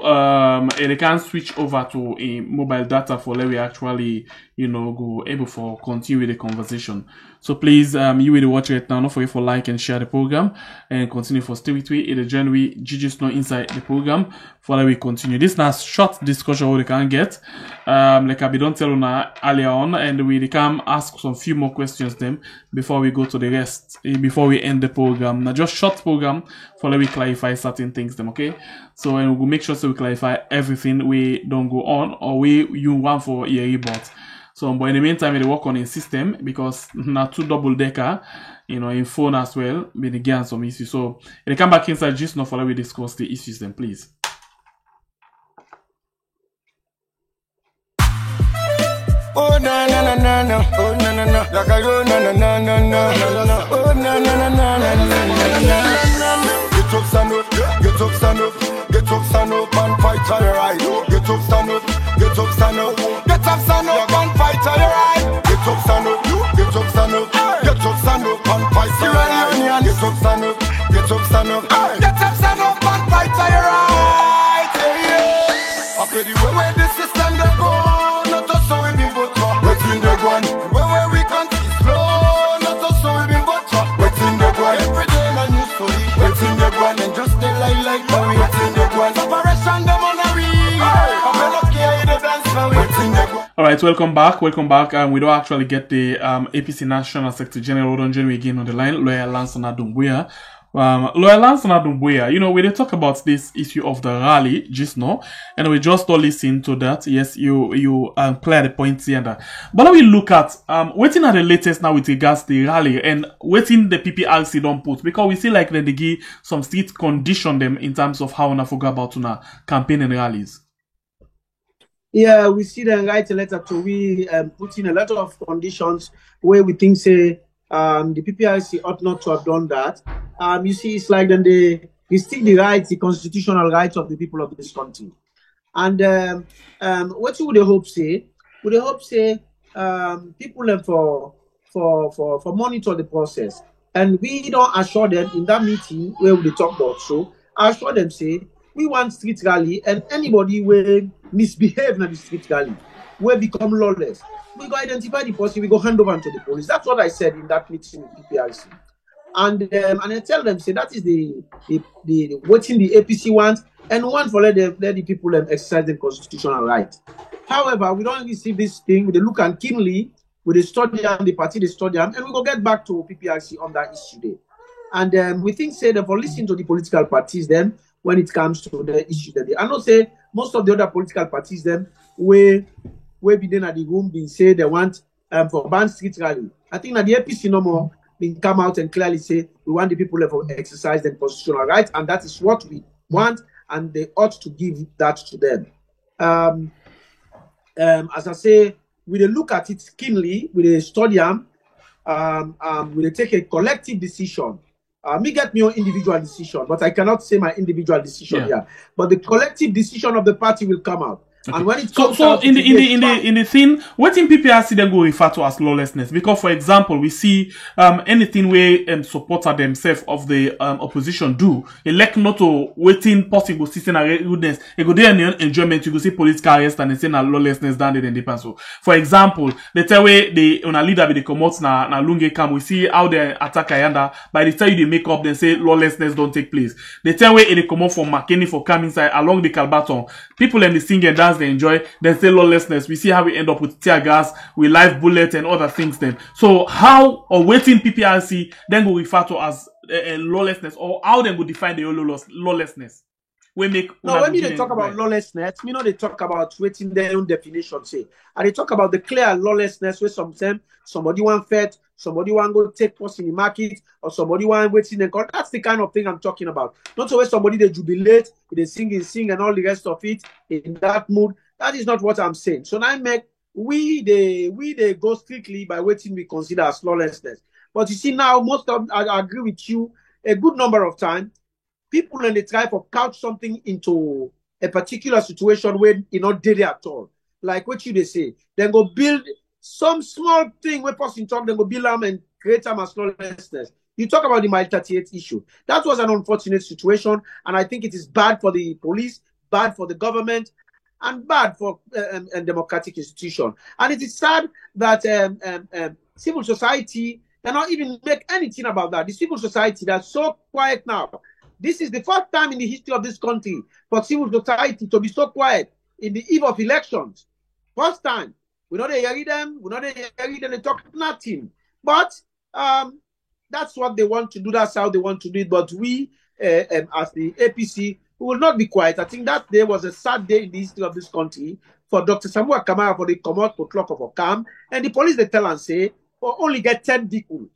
they can switch over to a mobile data for let we actually, you know, go able for continue with the conversation. So please, you will watch it now, don't forget for like and share the program, and continue for stay with me in the journey. Gigi's not inside the program, for let we continue. This now short discussion what they can get, like I be don't tell you earlier on, and we can ask some few more questions them before we go to the rest, before we end the program. Now just short program for let we clarify certain things them, okay? So and we'll make sure so we clarify everything we don't go on or we you want for EA bot. So but in the meantime they work on a system because now 2 double decker, you know, in phone as well, been again some issues. So they come back inside just now for let we discuss the issues then please. Oh na na na na na, oh na na na, like I go na na na na na, oh na na na na na na. Get up, stand up, get up, stand up, get up, stand up and fight for your right. Get up, stand up, get up, stand up, get up, stand up and fight for your right. Get up, stand up, get up, stand up, get up, stand up and fight for your right. Get up, stand up, get up, stand up, get up, stand up and fight for your right. Okay, the way the system they go. Waiting they go on, where we can't see slow, not us so we be butter. Waiting they go on, every day a new story. Waiting they go on, and just they like Marie. Waiting they go on, separation them on a week. I'm lucky I the dance for waiting they go on. Alright, welcome back. We don't actually get the APC National Secretary General Odonjenu again on the line, Lawyer Lansana Doumbouya. Lawyer Lansana Doumbouya, you know, we talk about this issue of the rally just now, and we just all listen to that. Yes, you clear the points here and that. But now we look at waiting at the latest now with regards to the rally and waiting the PPRC don't put, because we see like they give some strict condition them in terms of how na forget about campaign and rallies. Yeah, we see them write a letter to we put in a lot of conditions where we think say the PPRC ought not to have done that. You see, it's like then they restrict the rights, the constitutional rights of the people of this country. And what would they hope say? Would they hope say people for monitor the process, and we don't assure them in that meeting where we talk about so assure them say we want street rally, and anybody will misbehave in the street rally will become lawless. We go identify the person, we go hand over to the police. That's what I said in that meeting with PPRC. And I tell them, say that is the watching the APC wants, and one for let the people exercise their constitutional right. However, we don't receive this thing with the look and keenly, with the study and the party, the study, and we go get back to PPRC on that issue there. And we think say that for listening to the political parties then when it comes to the issue that they, I know say most of the other political parties then where be then at the room being say they want for ban street rally. I think that the APC no more been come out and clearly say we want the people to exercise their constitutional rights, and that is what we want, and they ought to give that to them. As I say, we look at it keenly, we study them, we take a collective decision. Me get me own individual decision, but I cannot say my individual decision here. But the collective decision of the party will come out. Okay. And when it comes so in the thing, what in PPRC then go refer to as lawlessness? Because for example, we see anything where supporter themselves of the opposition do elect not to waiting possible system and rudeness. They go there and enjoyment. You go see political arrest and they say na lawlessness down there in the depend. So for example, the tell way they on a leader with the come out na Lunge camp. We see how they attack Ayanda. By the time they make up, they say lawlessness don't take place. The tell way they come out from McKinney for coming inside along the Calbaton. People and the sing and dance they enjoy, then say lawlessness. We see how we end up with tear gas, with live bullets and other things then. So how or waiting PPRC then go refer to as lawlessness, or how they go define the lawlessness? We make no, when they talk about lawlessness, you know they talk about waiting their own definition, say. And they talk about the clear lawlessness where sometimes somebody want fed, somebody want go take post in the market, or somebody want waiting and call. That's the kind of thing I'm talking about. Not always somebody they jubilate, they sing and all the rest of it in that mood. That is not what I'm saying. So now we they go strictly by waiting we consider as lawlessness. But you see now, most of I agree with you a good number of times. People and they try to couch something into a particular situation where you not did it at all. Like what you they say, then go build some small thing where person talk, then go build them and create them as lawlessness. You talk about the Mile 38 issue. That was an unfortunate situation, and I think it is bad for the police, bad for the government, and bad for a democratic institution. And it is sad that civil society cannot even make anything about that. The civil society that's so quiet now. This is the first time in the history of this country for civil society to be so quiet in the eve of elections. First time. We know they hear them, they talk nothing. But that's what they want to do, that's how they want to do it. But we, as the APC, we will not be quiet. I think that day was a sad day in the history of this country for Dr. Samuel Kamara for the come out to clock of a cam. And the police, they tell and say, oh, only get 10 people,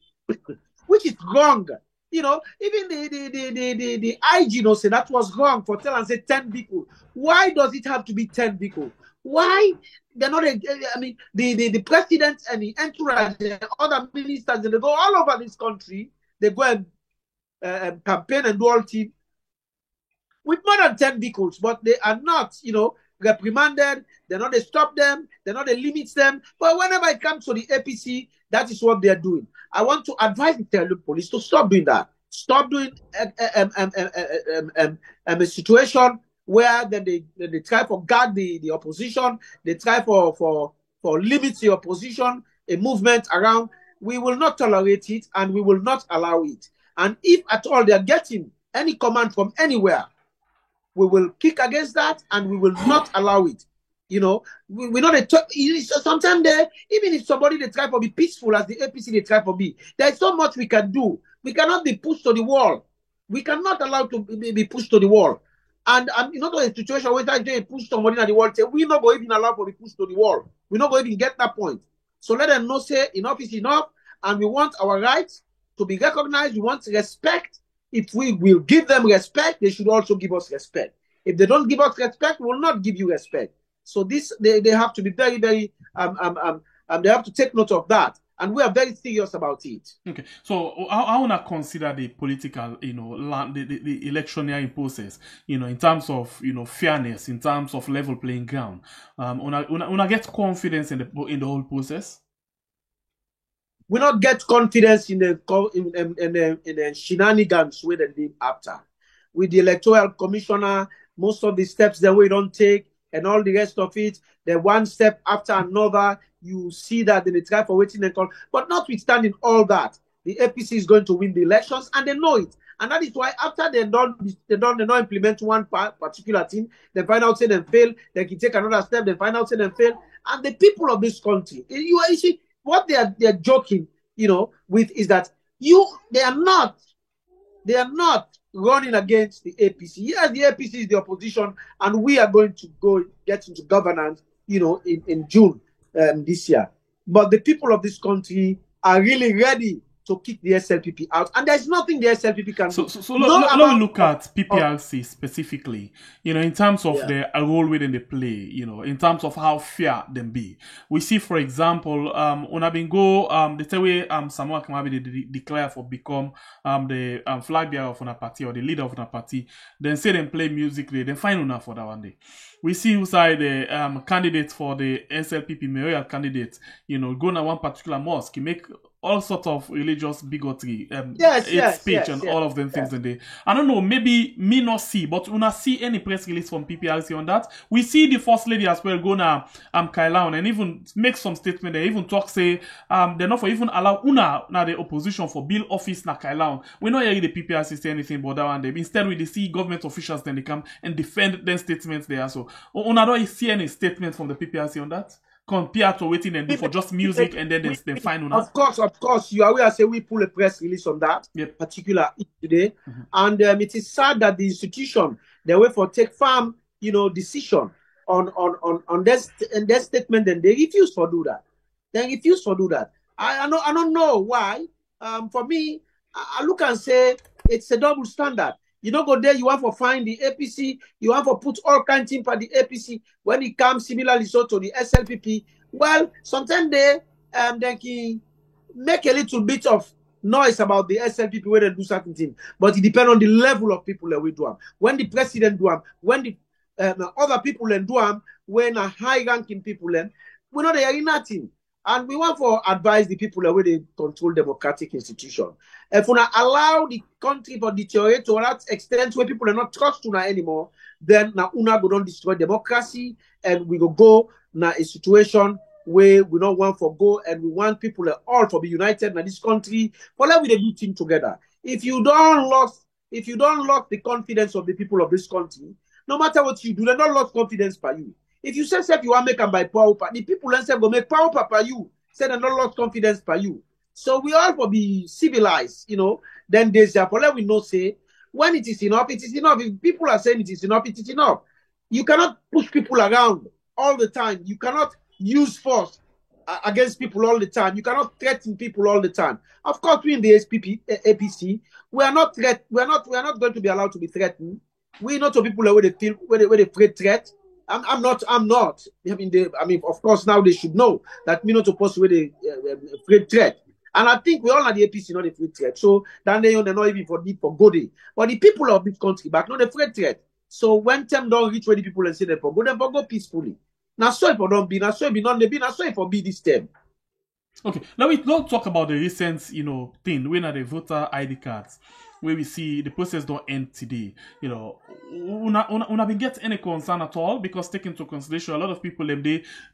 which is wrong. You know, even the IG, you know, say that was wrong for tell and say 10 people. Why does it have to be 10 people? Why? They're not, I mean, the president and the entourage and other ministers, they go all over this country, they go and campaign and do all things with more than 10 vehicles, but they are not, you know, reprimanded, they're not, they stop them, they're not, they limit them. But whenever it comes to the APC, that is what they're doing. I want to advise the police to stop doing that. Stop doing a situation where then they try to guard the opposition, they try for limit the opposition, a movement around. We will not tolerate it and we will not allow it. And if at all they are getting any command from anywhere, we will kick against that and we will not allow it. You know, we know that sometimes there, even if somebody they try to be peaceful as the APC they try to be, there's so much we can do. We cannot be pushed to the wall. We cannot allow to be pushed to the wall. And you know, a situation where they push somebody at the wall, say, we're not going to even allow for the push to the wall. We're not going to even get that point. So let them know, say, enough is enough, and we want our rights to be recognized. We want respect. If we will give them respect, they should also give us respect. If they don't give us respect, we will not give you respect. So this they have to be very, very they have to take note of that. And we are very serious about it. Okay, so I want to consider the political, the electioneering process, in terms of, fairness, in terms of level playing ground. Una get confidence in the whole process. We not get confidence in the shenanigans we they did after. With the electoral commissioner, most of the steps that we don't take, and all the rest of it, the one step after another, you see that they try for waiting and call. But notwithstanding all that, the APC is going to win the elections, and they know it. And that is why after they don't implement one particular thing, they find out say they fail, they can take another step, they find out say they fail. And the people of this country, you see, what they are joking, with is that they are not running against the APC. Yes, the APC is the opposition, and we are going to get into governance, in June this year. But the people of this country are really ready to kick the SLPP out, and there's nothing the SLPP can do. So let me look at PPRC specifically, in terms of the role within the play, in terms of how fair them be. We see, for example, Onabingo, the way Samuel Kamabi declare for become the flag bearer of a party or the leader of a party, then say them play music, then find enough for that one day. We see inside the candidate for the SLPP mayoral candidate, go to one particular mosque, make all sorts of religious bigotry, speech and all of them things in there. I don't know, maybe me not see, but una see any press release from PPRC on that. We see the first lady as well go na Kailaun and even make some statement. They even talk say they're not for even allow una na the opposition for bill office na Kailaun. We not hear the PPRC say anything about that one day. Instead we see government officials then they come and defend their statements there. So una don't see any statement from the PPRC on that? Compared to waiting and do for just music and then they find on that. Of course, you are aware. Say we pull a press release on that particular today, and it is sad that the institution they wait for take firm, decision on their statement, and they refuse to do that. I don't know why. For me, I look and say it's a double standard. You don't go there, you want to find the APC, you want to put all kinds of things for the APC. When it comes similarly so to the SLPP, well, sometimes they can make a little bit of noise about the SLPP when they do certain things. But it depends on the level of people that we do them. When the president do them, when the other people do them, when a high-ranking people we're not hearing nothing. And we want to advise the people that they control democratic institutions. If we allow the country to deteriorate to that extent where people are not trust una anymore, then una go don't destroy democracy, and we go na a situation where we don't want to go, and we want people all to be united in this country. For let we do things together. If you don't lost the confidence of the people of this country, no matter what you do, they don't lose confidence by you. If you say you want to make them by power, the people themselves go make power by you. Say they don't lose confidence by you. So we all will be civilized, Then there's a problem we know say when it is enough, it is enough. If people are saying it is enough, it is enough. You cannot push people around all the time. You cannot use force against people all the time. You cannot threaten people all the time. Of course, we in the APC, we are not going to be allowed to be threatened. We not to people where they feel where they afraid threat. I'm not. I mean, of course, now they should know that me not supposed to be the afraid threat. And I think we all are the APC, not a free threat. So then they're not even for need for good. But the people of this country back, not a free threat. So when them don't reach where the people and say them for go peacefully. Now so if don't be, now so if not they be, now so if be this term. Okay, now we don't talk about the recent, thing when are the voter ID cards, where we see the process don't end today. Una been get any concern at all, because take into consideration a lot of people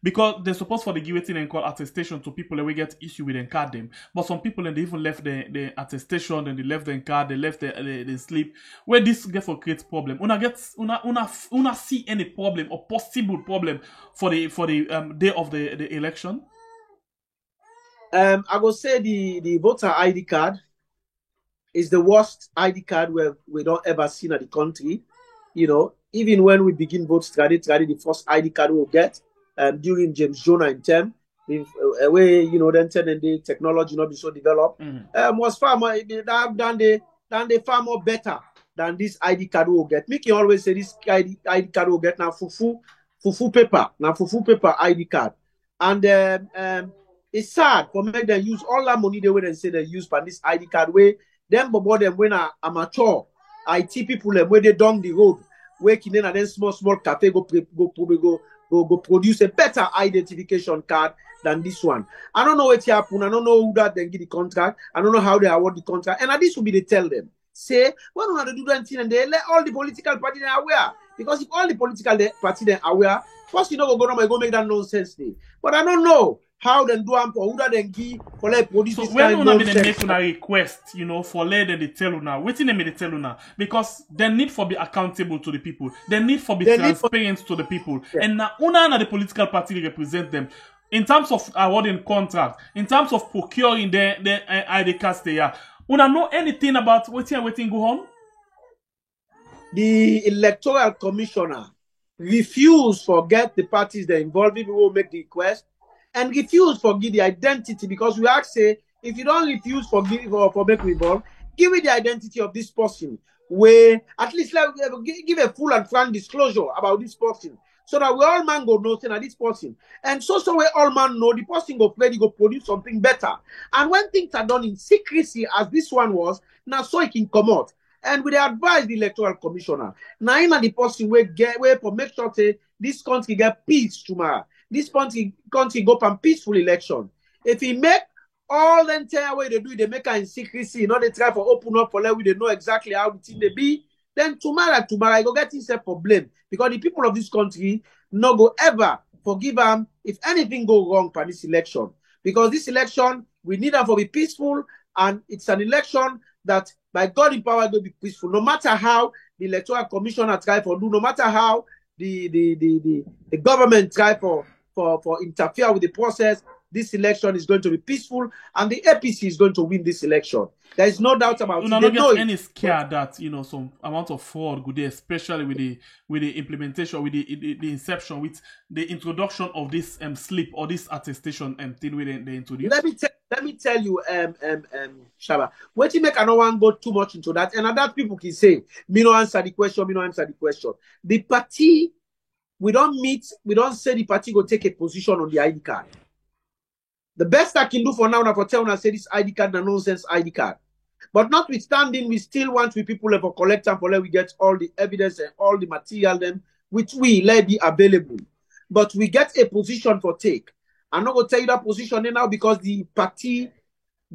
because they're supposed for the guillotine and call attestation to people that we get issue with and card them, but some people they even left the attestation and they left the card, they left the slip, where this get for create problem. Una see any problem or possible problem for the day of the election? I will say the voter ID card is the worst ID card we don't ever see in the country. Even when we begin vote study, the first ID card we'll get during James Jonah in term, where then 10 and the technology not be so developed, was far more than they far more better than this ID card we'll get. Mickey always say this ID card we'll get now fufu fufu paper, now fufu paper ID card. And it's sad for me they use all that money they will and say they use for this ID card where them bobo them when a amateur IT people them where they down the road working in and then small cafe go produce a better identification card than this one. I don't know what happened. I don't know who that then get the contract. I don't know how they award the contract. And this will be they tell them. Say, why don't they do that thing and they let all the political parties aware? Because if all the political parties are aware, first you know go and go make that nonsense thing. But I don't know how they do and who that then give for like produce so this when kind of una nonsense. make una request, you know, for let them they tell una, waiting them they tell una, because they need for be accountable to the people, they need for be transparent to the people, and now una na the political party represent them. In terms of awarding contract, in terms of procuring the ID cards they are, una know anything about waiting go on? The electoral commissioner refused to get the parties that involved, people will make the request, and refuse to give the identity, because we ask say, if you don't refuse for give for make involved, give me the identity of this person, where at least like, give a full and frank disclosure about this person, so that we all man go know say this person, and so we all man know the person go play, go produce something better. And when things are done in secrecy, as this one was, now so it can come out. And we advise the electoral commissioner. Now, him and the person will get where for make sure say this country get peace tomorrow. This country go for peaceful election. If he make all the entire way they do it, they make it in secrecy, you know, they try to open up for let we they know exactly how the thing they be, then tomorrow I go get himself for blame. Because the people of this country no go ever forgive them if anything go wrong for this election. Because this election, we need them for be peaceful, and it's an election that by God in power will be peaceful. No matter how the electoral commissioner try for do, no matter how the government try for interfere with the process, this election is going to be peaceful, and the APC is going to win this election. There is no doubt about it. They not get any scare that, you know, some amount of fraud good there, especially with the implementation, with the inception, with the introduction of this slip or this attestation thing where they introduce. Let me tell you, Shaba, what you make I don't want to go too much into that, and that people can say, me no answer the question, me no answer the question. The party, we don't say the party go take a position on the ID card. The best I can do for now, for tell say this ID card, the nonsense ID card. But notwithstanding, we still want we people to collect and for let we get all the evidence and all the material them which we let be available. But we get a position for take. I'm not gonna tell you that position now because the party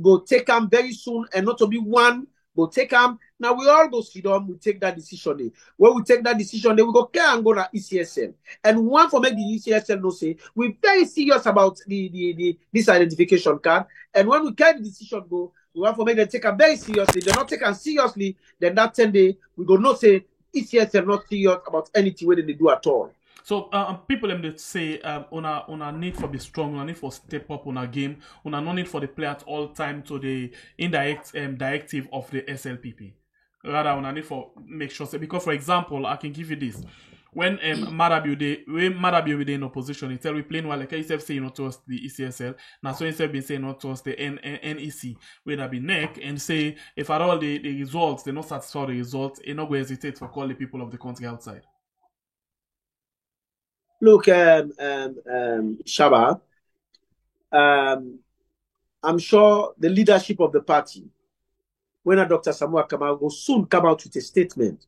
go take them very soon, and not to be one go take them. Now we all go sit down, we take that decision. When we take that decision, then we go care and go to ECSL. And one for make the ECSL no say we're very serious about this identification card. And when we carry the decision go, we want to make them take them very seriously. They're not taken seriously, then that 10 day we go not say ECSL not serious about anything where they do at all. So people them that say una need for be strong, una need for step up on a game, una no need for the play at all time to the indirect directive of the SLPP. Rather una need for make sure say, because for example, I can give you this. When Marabi will be in opposition, he tell we plain while like instead say not trust the ECSL, now so instead been saying not trust the NEC, where that be neck and say if at all the results they not satisfy the results, they not go hesitate for call the people of the country outside. Look, Shaba, I'm sure the leadership of the party, when Dr. Samuel Kamau will soon come out with a statement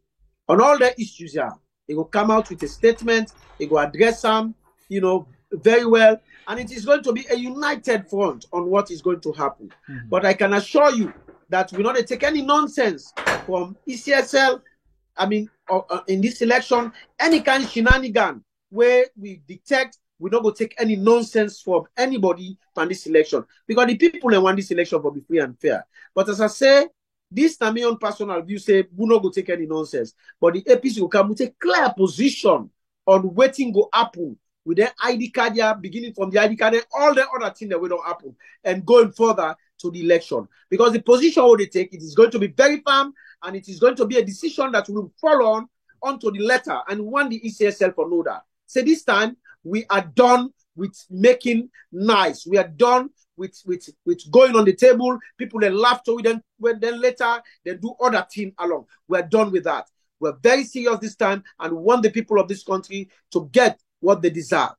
on all the issues here. He will come out with a statement, he will address them, you know, very well, and it is going to be a united front on what is going to happen. Mm-hmm. But I can assure you that we're not going to take any nonsense from ECSL, I mean, in this election, any kind of shenanigan where we detect, we don't go take any nonsense from anybody from this election. Because the people that want this election will be free and fair. But as I say, this is my own personal view, say we not go take any nonsense. But the APC will come with a clear position on waiting go happen with their ID card here, beginning from the ID card and all the other things that will not happen and going further to the election. Because the position they take, it is going to be very firm and it is going to be a decision that will follow onto the letter, and want the ECSL for know that. So this time we are done with making nice. We are done with going on the table. People then laugh to it, then later they do other things along. We're done with that. We're very serious this time and want the people of this country to get what they deserve.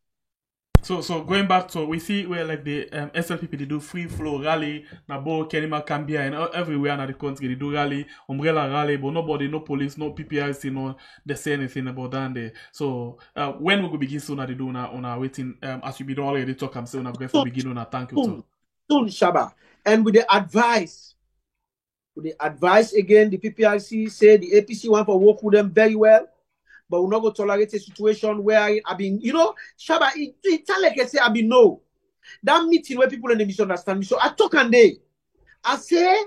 So going back to, we see where like the SLPP, they do free flow rally, Nabo, Kenima, Cambia, and everywhere in the country they do rally, umbrella rally, but nobody, no police, no PPRC, no they say anything about that there. So when we will begin soon, they do on our waiting, as we been already talk, I'm saying I'm going to begin on a thank you too. Soon, Shaba, and with the advice again, the PPRC say the APC want to work with them very well. But we're not going to tolerate a situation where I've been, you know, Shaba, I say I've been no. That meeting where people in the misunderstand me. So I talk and I say,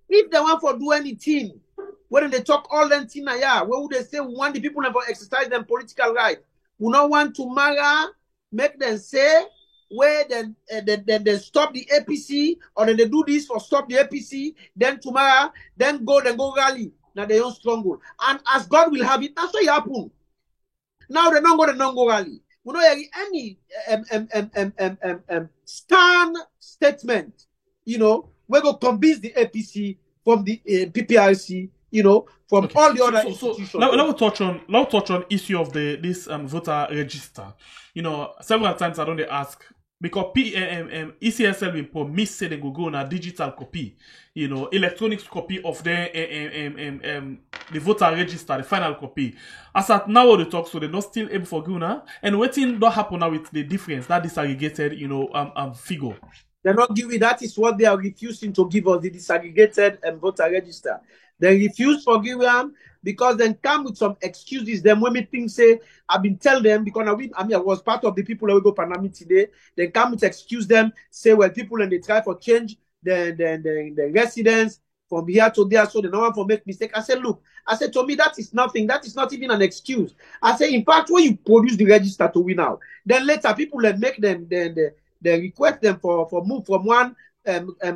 if they want to do anything, when they talk all them thing, where would they say we want the people to exercise their political right? We don't want to marry, make them say, where then they stop the APC, or then they do this for stop the APC, then tomorrow, then go rally. Now they don't struggle. And as God will have it, that's what happen. Now they don't go rally. We don't hear any stand statement, you know, we're going to convince the APC from the PPRC, you know, from all the other institutions. So let's touch on issue of this voter register. You know, several times I don't ask, because ECSL will promise say they go on a digital copy, you know, electronic copy of the voter register, the final copy. As at now, the talk, so they're not still able for Guna, and waiting don't happen now with the difference, that disaggregated, you know, figure. They're not giving, that is what they are refusing to give us, the disaggregated voter register. They refuse for giving them because then come with some excuses. Then when me think say, I've been telling them, because I was part of the people that will go Panama today. Then come with excuse them, say, well, people and they try for change the residents from here to there, so they don't want to make mistake. I said, look, to me, that is nothing. That is not even an excuse. I say, in fact, when you produce the register to win out, then later people then make them, they request them for move from one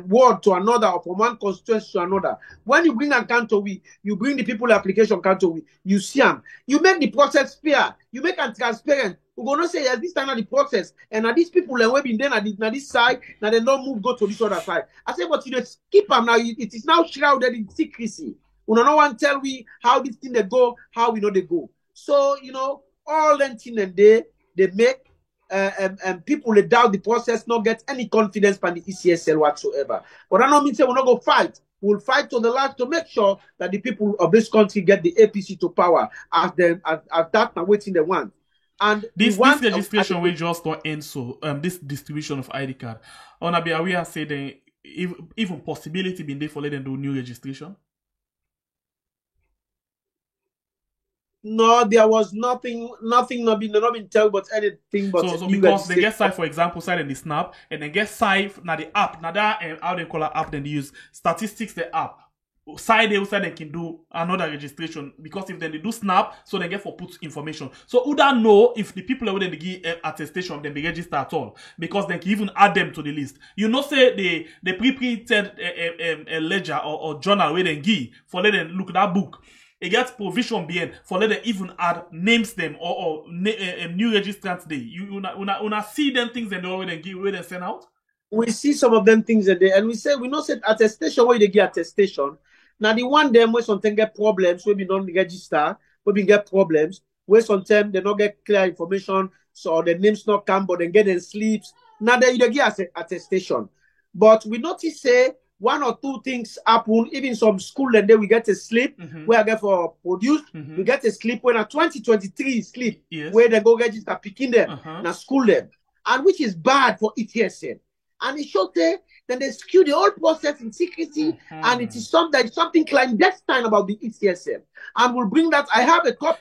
ward to another, or from one constituency to another. When you bring a counter, you bring the people application counter, you see them. You make the process fair. You make it transparent. We're going to say, yes, this time not the process. And now these people have been there on this side, now they don't move, go to this other side. I say, but you just keep them now. It is now shrouded in secrecy. We don't want to tell we how this thing they go, how we know they go. So, you know, all them thing and they make people they doubt the process, not get any confidence by the ECSL whatsoever. But I don't mean say we're not going to fight. We'll fight to the last to make sure that the people of this country get the APC to power as that and waiting they want. And this registration will just not end so this distribution of ID card. Onabi, we are saying even possibility being there for letting do new registration. No, there was nothing not been told about anything but so because they get side, for example, side in the Snap, and then get side now the app, now that how they call it app, then they use statistics the app. Side they can do another registration, because if then they do Snap, so they get for put information. So who don't know if the people who they give attestation then be register at all, because they can even add them to the list. You know, say the pre-printed a ledger or journal where they give for let them look at that book. It gets provision being for let them even add names them or new registrants day. You see them things and they already give where they send out. We see some of them things there, and we say we not say attestation where they give attestation. Now the one them where sometimes get problems, where we don't register, where we get problems, where sometimes they don't get clear information, so the names not come, but then get them sleeps. Now they give attestation. But we notice say one or two things happen, even some school and then we get a slip where I get for produce, we get a slip when a 2023 slip where they go register picking them, now school them, and which is bad for ETSM. And it shows then they skew the whole process in secrecy, and it is something clandestine about the ETSM. And we'll bring that. I have a copy.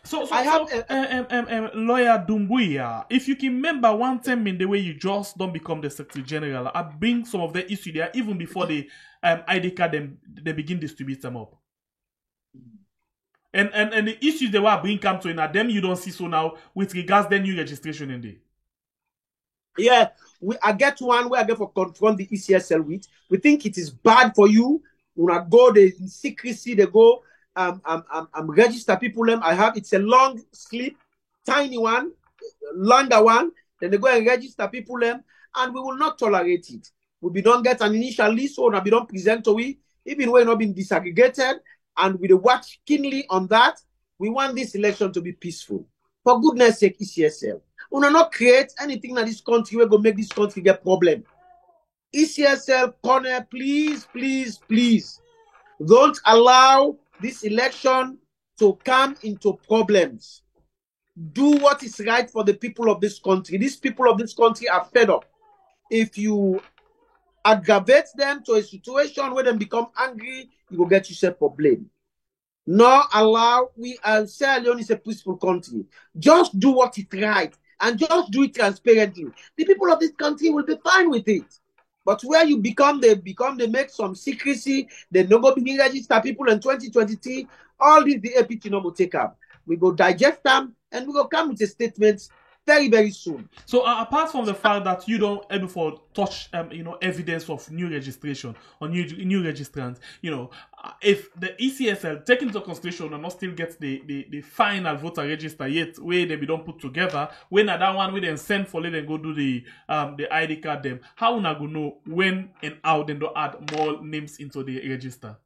Lawyer Dumbuya, if you can remember one time in the way you just don't become the Secretary General, I bring some of the issue there even before the ID card they begin distribute them up. And the issues they were bring come to in them you don't see so now with regards to the new registration in there. Yeah, I get one where I get for confront the ECSL with. We think it is bad for you. When I go in secrecy, they go register people them. I have it's a long slip, tiny one, longer one. Then they go and register people them, and we will not tolerate it. We don't get an initial list, so we don't present to we, even when not being disaggregated, and we watch keenly on that. We want this election to be peaceful. For goodness sake, ECSL. We will not create anything in this country where go make this country get problem. ECSL corner, please, please, please. Don't allow this election to come into problems. Do what is right for the people of this country. These people of this country are fed up. If you aggravate them to a situation where they become angry, you will get yourself for blame. Nor allow, Sierra Leone is a peaceful country. Just do what is right and just do it transparently. The people of this country will be fine with it. But where you they make some secrecy, they no go begin register people in 2023, all these the APT no will take up. We go digest them and we go come with a statement very, very soon. So apart from the fact that you don't able for touch evidence of new registration or new registrants, if the ECSL take into consideration and not still get the final voter register yet where they be don't put together, when that one we then send for let them go do the ID card them, how una go know when and how then do add more names into the register?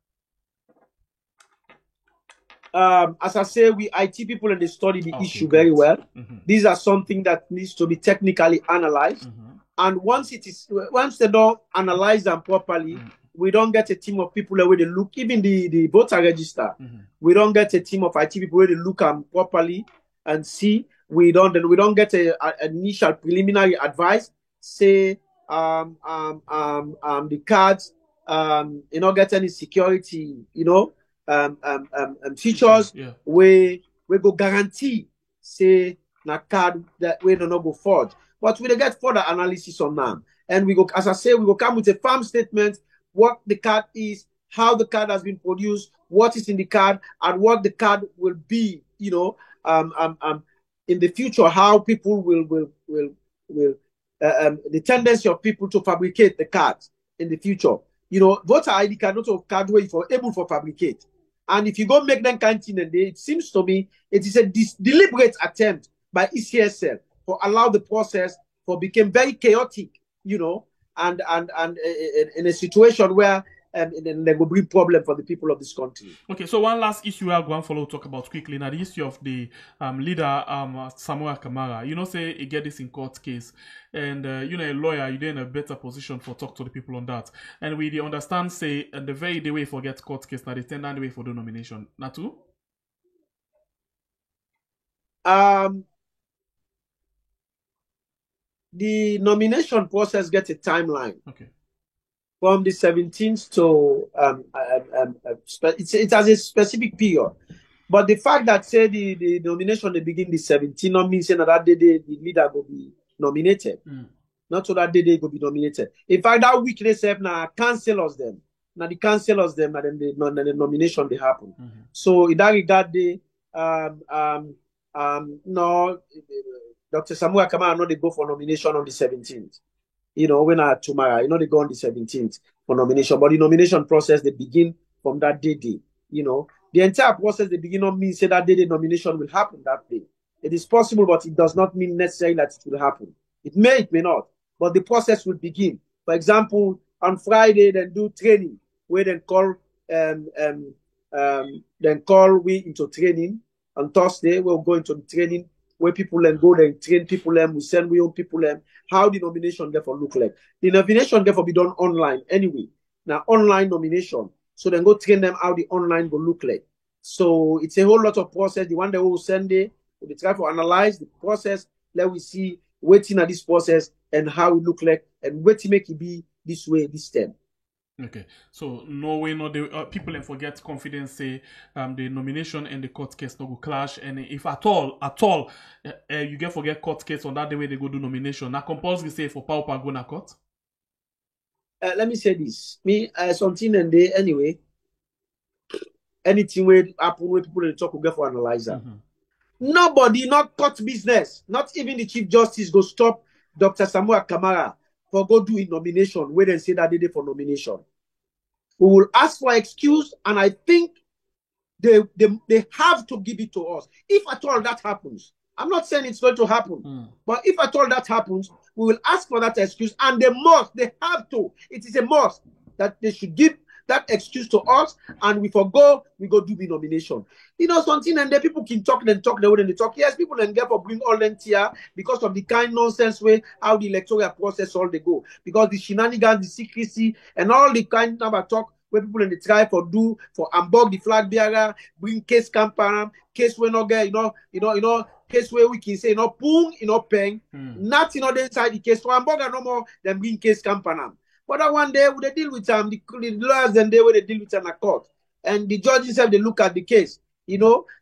As I say, we IT people and they study the issue very well. These are something that needs to be technically analyzed. And once they don't analyze them properly, we don't get a team of people where they look, even the voter register. We don't get a team of IT people where they look properly and see. We don't get an initial preliminary advice. Say the cards, get any security, features we go guarantee say na card that we don't go forge, but we get further analysis on them, and we go, as I say, we go come with a firm statement what the card is, how the card has been produced, what is in the card, and what the card will be, in the future, how people will the tendency of people to fabricate the cards in the future. Voter ID card not a card where you are able to fabricate. And if you go make them kind of thing, it seems to me it is a deliberate attempt by ECSL to allow the process to become very chaotic, and in a situation where there will be problem for the people of this country. Okay, so one last issue I'll go and follow talk about quickly now, the issue of the leader Samuel Kamara. Say he get this in court case, and a lawyer, you're in a better position for talk to the people on that. And we understand say and the very day way for get court case now, the 10 way for the nomination. Natu? The nomination process gets a timeline. Okay. From the 17th to it has a specific period, but the fact that say the nomination they begin the 17th not means that day the leader will be nominated. Not so that day they will be nominated. In fact, that week they say now councillors them. Now the councillors them and then the nomination they happen. So in that regard, they no, Dr. Samuel Kamara not they go for nomination on the 17th. When tomorrow, they go on the 17th for nomination. But the nomination process, they begin from that day. The entire process, they begin not mean say that day the nomination will happen that day. It is possible, but it does not mean necessarily that it will happen. It may not. But the process will begin. For example, on Friday, then do training, where then call we into training. On Thursday, we'll go into the training where people then go and train people we send we own people how the nomination therefore look like. The nomination therefore be done online anyway. Now online nomination. So then go train them how the online will look like. So it's a whole lot of process. The one that we will send it, we try to analyze the process, let we see waiting at this process and how it look like and wait to make it be this way this time. Okay, so no way, no the people and forget confidence say the nomination and the court case no go clash, and if at all you get forget court case on that the way they go do nomination. Now compulsory say for power go na court. Let me say this. Me something and day anyway. Anything where happen where people they talk will get for analyzer. Nobody, not court business, not even the Chief Justice go stop Dr. Samuel Kamara for go do nomination, where they say that they did for nomination. We will ask for excuse, and I think they have to give it to us. If at all that happens, I'm not saying it's going to happen, but if at all that happens, we will ask for that excuse, and they have to. It is a must that they should give that excuse to us, and we forgo, we go do the nomination. You know, something, and the people can talk, then talk, when they talk. Yes, people and get for bring all them here because of the kind nonsense way how the electoral process all they go. Because the shenanigans, the secrecy, and all the kind of talk where people in the try for do, for unbug the flag bearer, bring case campaign, case we not get, case where we can say, boom, paying, not, the inside the case, for unbug no more, then bring case campaign. But that one day, they deal with the lawyers and they will deal with them in a court. And the judges have they look at the case.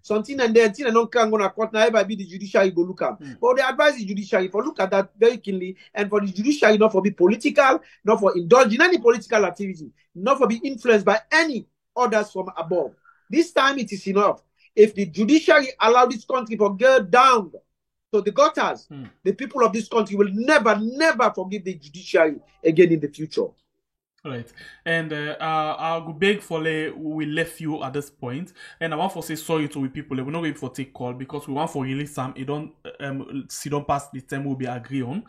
Something and then thing and don't can go to court now, be the judiciary go look at. But they advise the judiciary for look at that very keenly, and for the judiciary not for be political, not for indulge in any political activity, not for be influenced by any orders from above. This time it is enough. If the judiciary allow this country to go down to the gutters, the people of this country will never, never forgive the judiciary again in the future. Right, and I'll go beg for we left you at this point, and I want to say sorry to the people. We're not going for take call because we want for release some. It don't pass the time we'll be agree on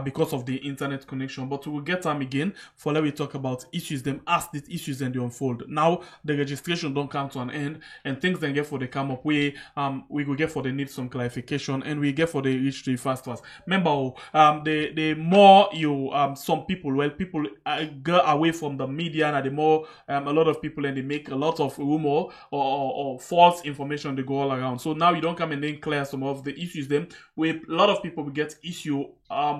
because of the internet connection. But we will get time again for let we talk about issues them as these issues and they unfold. Now the registration don't come to an end, and things then get for the come up we go get for the need some clarification, and we get for the reach to the fast. Remember, the more you some people people go away from the media, and the more a lot of people and they make a lot of rumor or false information they go all around. So now you don't come and then clear some of the issues them where a lot of people will get issue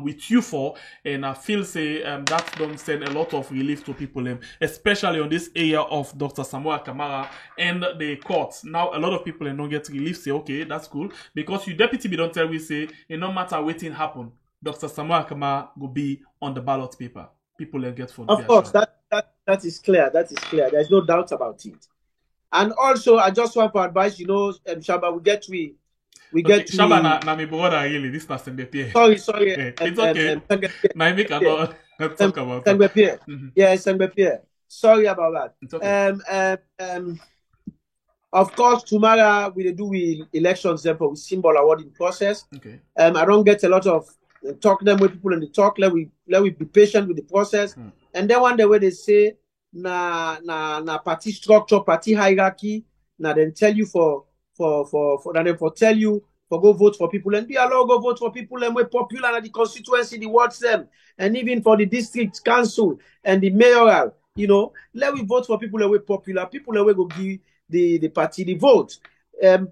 with you for, and I feel say that don't send a lot of relief to people especially on this area of Dr. Samuel Kamara and the courts. Now a lot of people don't get relief, say okay, that's cool, because you deputy be don't tell we say it no matter what thing happen, Dr. Samuel Kamara will be on the ballot paper. People get for of course, that is clear. That is clear. There's no doubt about it. And also, I just want to advise, Shaba, we get Shaba na me brother really. This na Sengbe. Sorry. It's okay. Na make another talk about Sengbe. Yeah, Sengbe. Sorry about that. It's okay. Of course, tomorrow we do elections for with symbol awarding process. Okay. I don't get a lot of talk them with people in the talk. Let we be patient with the process. And then one day where they say na party structure, party hierarchy, now then tell you for tell you for go vote for people, and be allowed go vote for people and we're popular in the constituency, the wards them, and even for the district council and the mayoral, let we vote for people and we're popular, people and we go give the party the vote.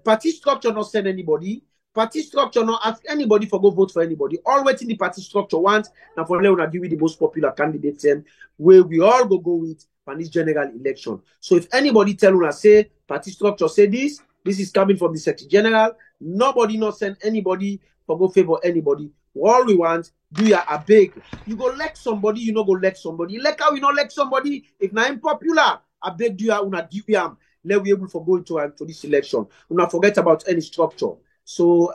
Party structure not send anybody. Party structure not ask anybody for go vote for anybody. All waiting the party structure wants and for let una give the most popular candidate where we all go with for this general election. So if anybody tell una say party structure say this is coming from the Secretary General, nobody not send anybody for go favor anybody. All we want, do ya a beg. You go elect somebody, you no go elect somebody. Like how you not elect somebody if not unpopular. I beg do ya una give him. Let we able for go into this election. Do not forget about any structure. So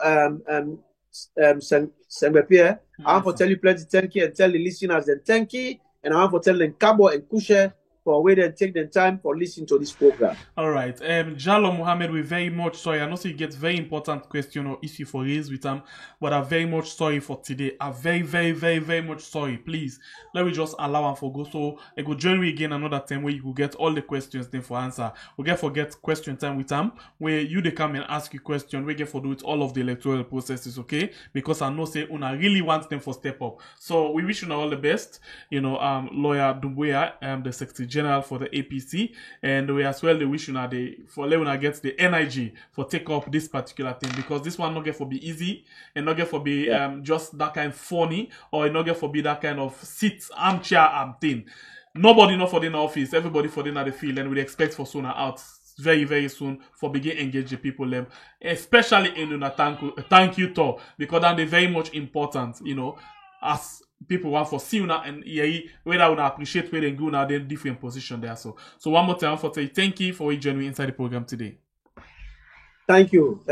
Sengbe Pierre, I want to tell you plenty thank you and tell the listeners then thank you, and I want to tell them Kabo and Kushe for waiting and take the time for listening to this program. All right. Jalo Mohammed, we very much sorry. I know you get very important question or issue for raise with them, but I'm very much sorry for today. I'm very, very, very, very much sorry. Please, let me just allow him for go. So I go join me again another time where you will get all the questions then for answer. We get forget question time with them where you they come and ask you question. We get for do it all of the electoral processes, okay? Because I know say una really want them for step up. So we wish you all the best. Lawyer Dumbuya, the Secretary General for the APC, and we as well the wish una for Leona gets the NIG for take up this particular thing, because this one not get for be easy and not get for be just that kind of funny, or not get for be that kind of sit armchair thing. Nobody not for the office, everybody for the at the field, and we expect for sooner out very, very soon for begin engage the people them, especially in una thank you to, because that is very much important, as people want for see una and whether una appreciate where they go now, then different position there. So one more time for say thank you for joining me inside the program today. Thank you.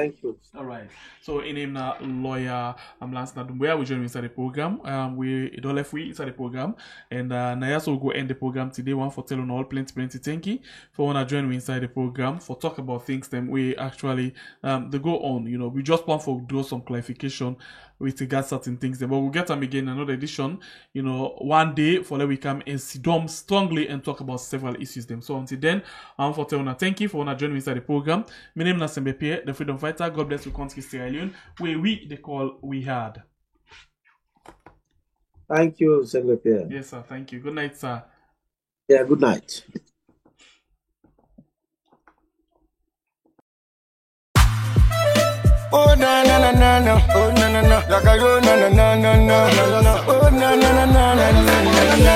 All right. So in him na lawyer Lance Nadumboya, we join inside the program. We don't left we inside the program, and now so go end the program today. One for telling all plenty thank you for wanna join me inside the program for talk about things them we actually they go on. You know, we just want for do some clarification with regard certain things. But we'll get them again another edition. You know, one day for let we come and sit down strongly and talk about several issues them. So until then, I'm for telling thank you for wanna join me inside the program. My name is Nasembe Pierre, the freedom fighter. God bless you, country Sierra Leone, where we the call we had. Thank you, Nasembe Pierre. Yes, sir. Thank you. Good night, sir. Yeah, good night. Oh na na na na na, oh na na na, like I go na na na na na na na, oh na na na na na na na.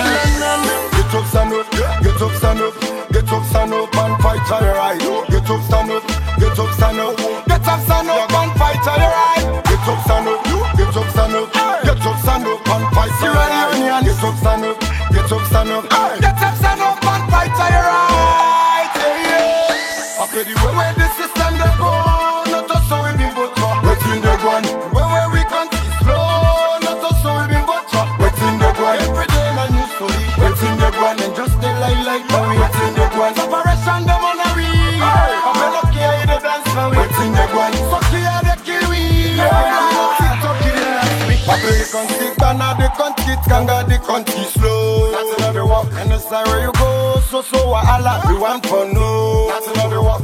Get up, stand up, get up, stand up, get up, stand up and fight for your right. Get up, stand up, get up, stand up, get up, stand up and fight for your right. Get up, stand up, get up, stand up, get up, stand up and fight for your right. Get up, stand up, get up, stand up, get up, stand up and fight for your right. I pay the way where the system they go. Waiting the one, where we can't see slow. Not so so we been butcher. Waiting the one, every day my new story. Waiting the one and just stay like now. Waiting the one, separation them on a wheel. I'm not care the dance now. Waiting the one, so clear the kill we. Papa you can't sit down at the country, kanga the country slow. That's another walk, and the side where you go. So wahala, we want for no. That's another walk.